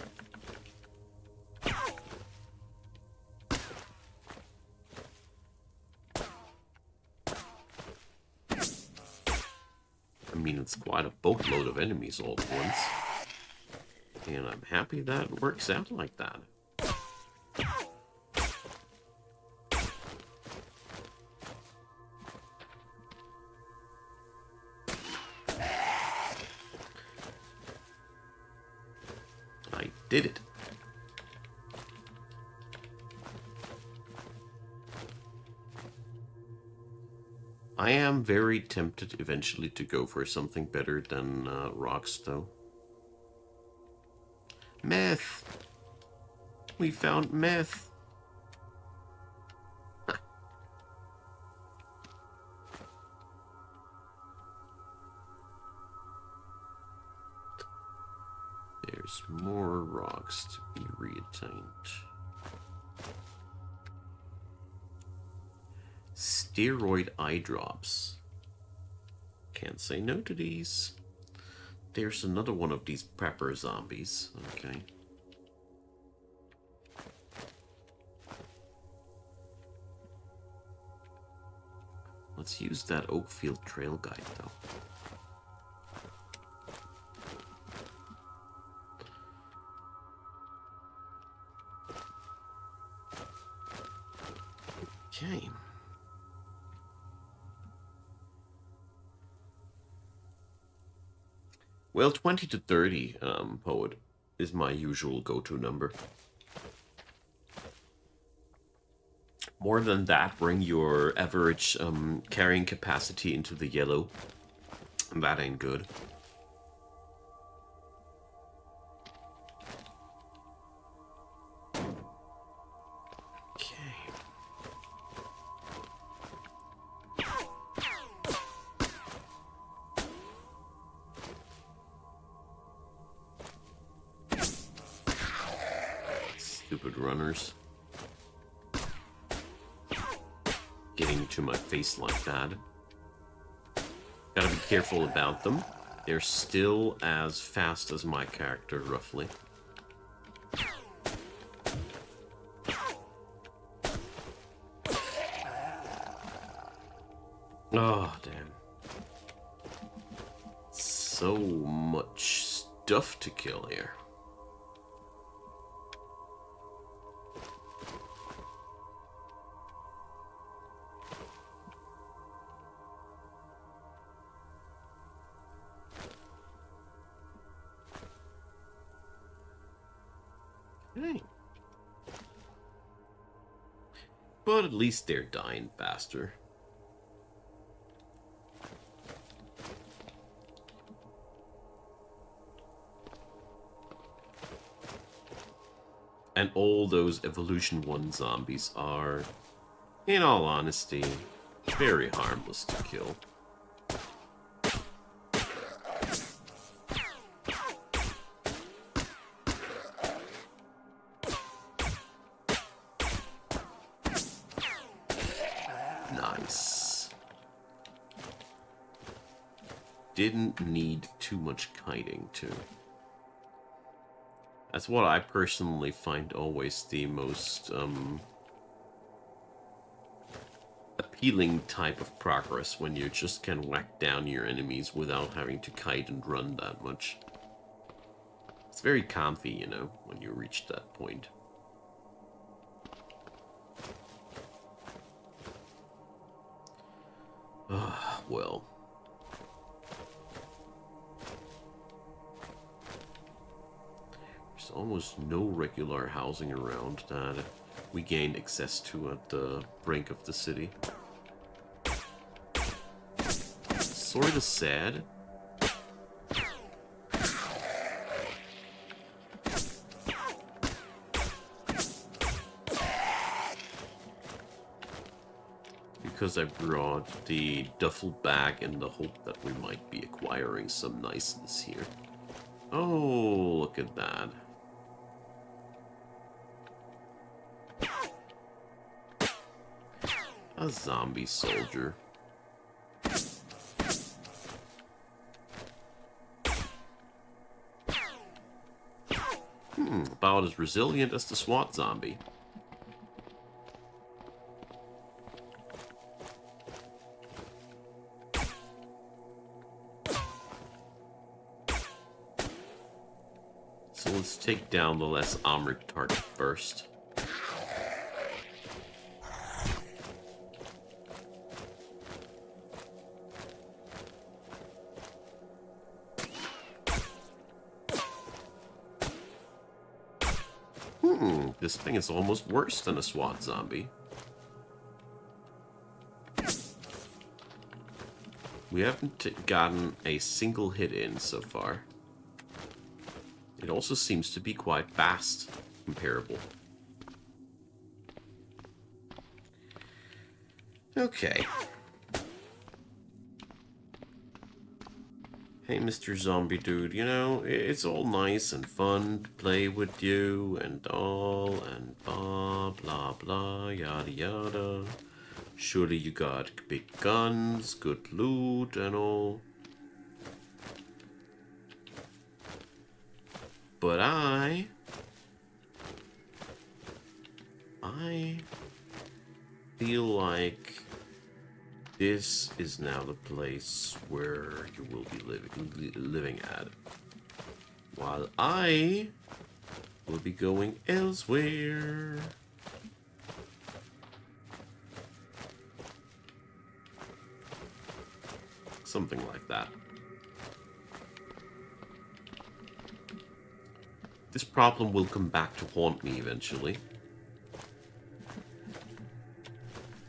I mean, it's quite a boatload of enemies all at once. And I'm happy that it works out like that. I did it. I am very tempted eventually to go for something better than rocks, though. Meth! We found meth! There's more rocks to be reattained. Steroid eye drops. Can't say no to these. There's another one of these prepper zombies. Okay. Let's use that Oakfield trail guide, though. Okay. Well, 20 to 30, Poet, is my usual go-to number. More than that, bring your average carrying capacity into the yellow. And that ain't good. Stupid runners. Getting to my face like that. Gotta be careful about them. They're still as fast as my character, roughly. Oh, damn. So much stuff to kill here. Hey. But at least they're dying faster. And all those Evolution 1 zombies are, in all honesty, very harmless to kill. Nice. Didn't need too much kiting, too. That's what I personally find always the most appealing type of progress, when you just can whack down your enemies without having to kite and run that much. It's very comfy, you know, when you reach that point. Well. There's almost no regular housing around that we gained access to at the brink of the city. Sorta sad. Because I brought the duffel bag in the hope that we might be acquiring some niceness here. Oh, look at that. A zombie soldier. About as resilient as the SWAT zombie. So let's take down the less armored target first. This thing is almost worse than a SWAT zombie. We haven't gotten a single hit in so far. It also seems to be quite fast, comparable. Okay. Hey, Mr. Zombie Dude, you know, it's all nice and fun to play with you and all, and blah, blah, blah, yada, yada. Surely you got big guns, good loot, and all. But I feel like this is now the place where you will be living at. While I will be going elsewhere. Something like that. This problem will come back to haunt me eventually.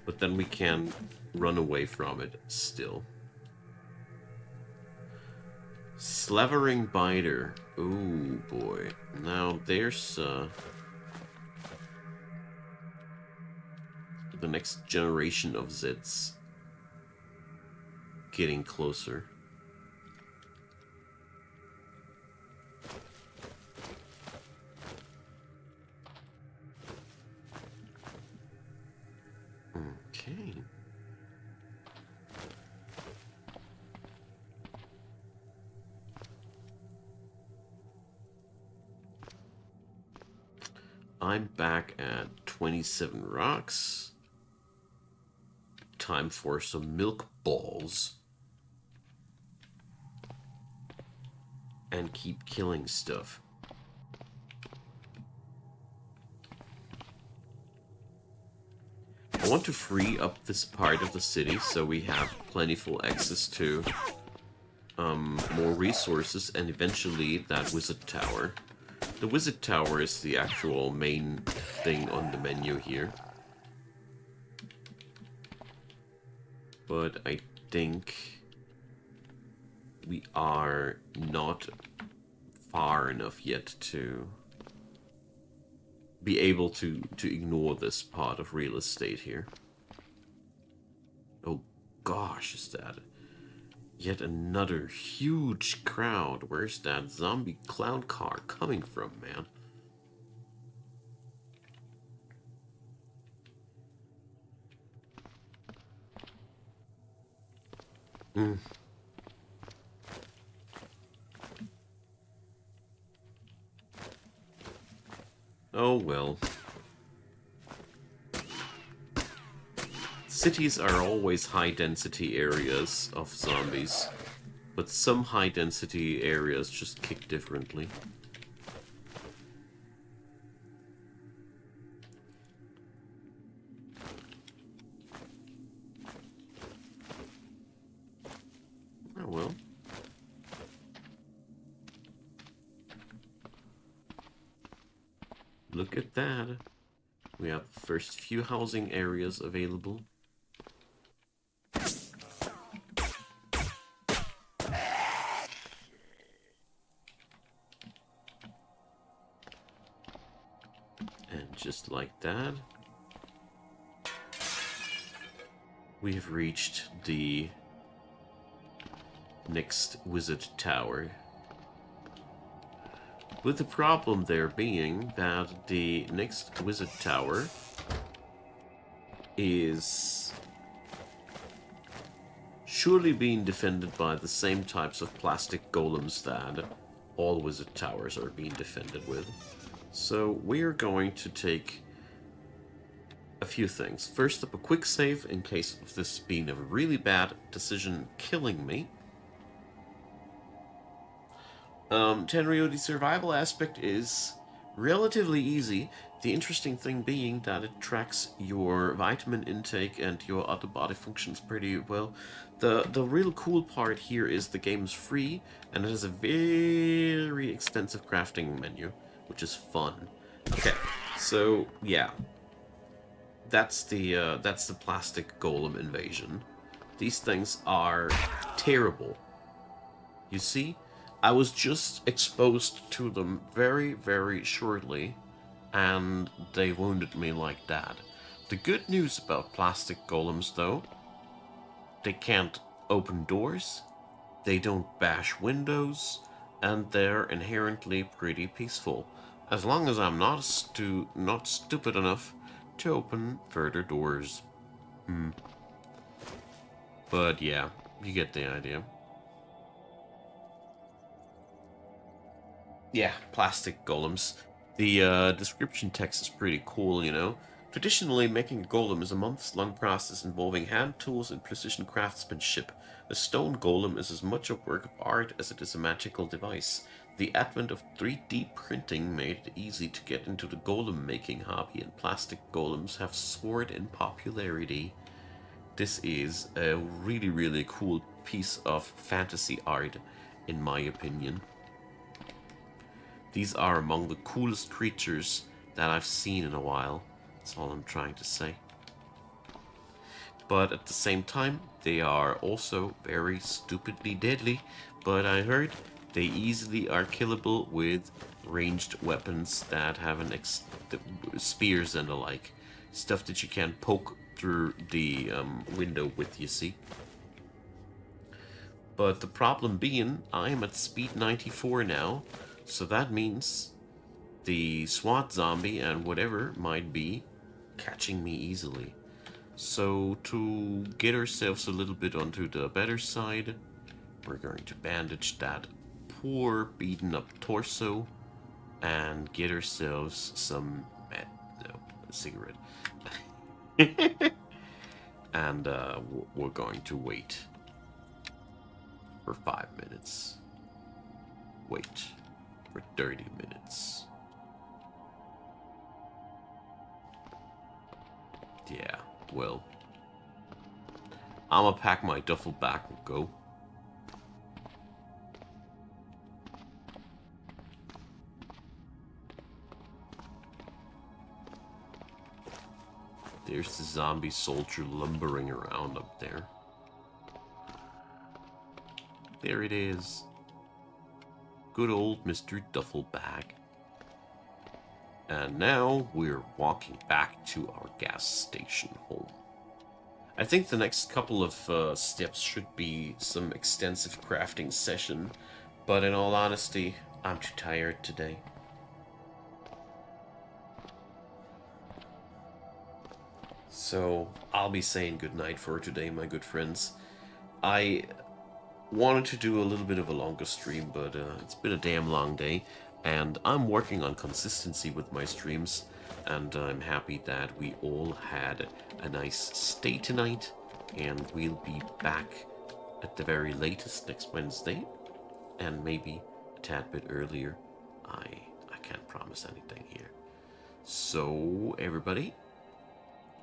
But then we can run away from it still. Slavering Biter. Oh boy. Now there's the next generation of Zits getting closer. Okay. I'm back at 27 rocks. Time for some milk balls. And keep killing stuff. I want to free up this part of the city so we have plentiful access to more resources and eventually that wizard tower. The wizard tower is the actual main thing on the menu here. But I think we are not far enough yet to be able to ignore this part of real estate here. Oh gosh, is that yet another huge crowd? Where's that zombie clown car coming from, man? Mm. Oh well. Cities are always high-density areas of zombies, but some high-density areas just kick differently. Oh well. Look at that. We have the first few housing areas available. And just like that, we have reached the next wizard tower. With the problem there being that the next wizard tower is surely being defended by the same types of plastic golems that all wizard towers are being defended with. So we are going to take a few things. First up, a quick save in case of this being a really bad decision killing me. Tenryu, the survival aspect is relatively easy. The interesting thing being that it tracks your vitamin intake and your other body functions pretty well. The real cool part here is the game is free and it has a very extensive crafting menu, which is fun. Okay, so yeah, that's the plastic golem invasion. These things are terrible. You see? I was just exposed to them very, very shortly, and they wounded me like that. The good news about plastic golems, though, they can't open doors, they don't bash windows, and they're inherently pretty peaceful, as long as I'm not stupid enough to open further doors. But yeah, you get the idea. Yeah, plastic golems. The description text is pretty cool, you know. Traditionally, making a golem is a months-long process involving hand tools and precision craftsmanship. A stone golem is as much a work of art as it is a magical device. The advent of 3D printing made it easy to get into the golem making hobby, and plastic golems have soared in popularity. This is a really, really cool piece of fantasy art, in my opinion. These are among the coolest creatures that I've seen in a while. That's all I'm trying to say. But at the same time, they are also very stupidly deadly. But I heard they easily are killable with ranged weapons that have spears and the like. Stuff that you can poke through the window with, you see. But the problem being, I am at speed 94 now. So that means the SWAT zombie and whatever might be catching me easily. So to get ourselves a little bit onto the better side, we're going to bandage that poor beaten up torso and get ourselves some a cigarette. And we're going to wait for 5 minutes. Wait for 30 minutes. Yeah, well, I'ma pack my duffel bag and go. There's the zombie soldier lumbering around up there. There it is. Good old Mr. Duffel Bag. And now we're walking back to our gas station home. I think the next couple of steps should be some extensive crafting session, but in all honesty, I'm too tired today. So I'll be saying goodnight for today, my good friends. I wanted to do a little bit of a longer stream, but it's been a damn long day, and I'm working on consistency with my streams, and I'm happy that we all had a nice stay tonight, and we'll be back at the very latest next Wednesday, and maybe a tad bit earlier. I can't promise anything here. So everybody,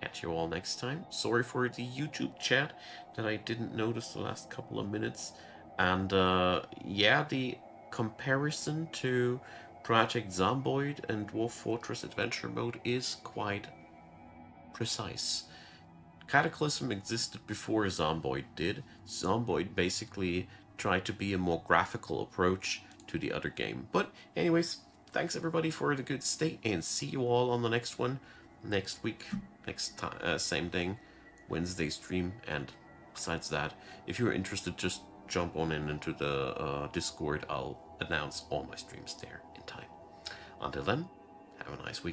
catch you all next time. Sorry for the YouTube chat that I didn't notice the last couple of minutes. And yeah, the comparison to Project Zomboid and Dwarf Fortress Adventure Mode is quite precise. Cataclysm existed before Zomboid did. Zomboid basically tried to be a more graphical approach to the other game. But anyways, thanks everybody for the good stay, and see you all on the next one next week, next time, same thing, Wednesday stream. And besides that, if you're interested, just jump on into the Discord. I'll announce all my streams there in time. Until then, have a nice week.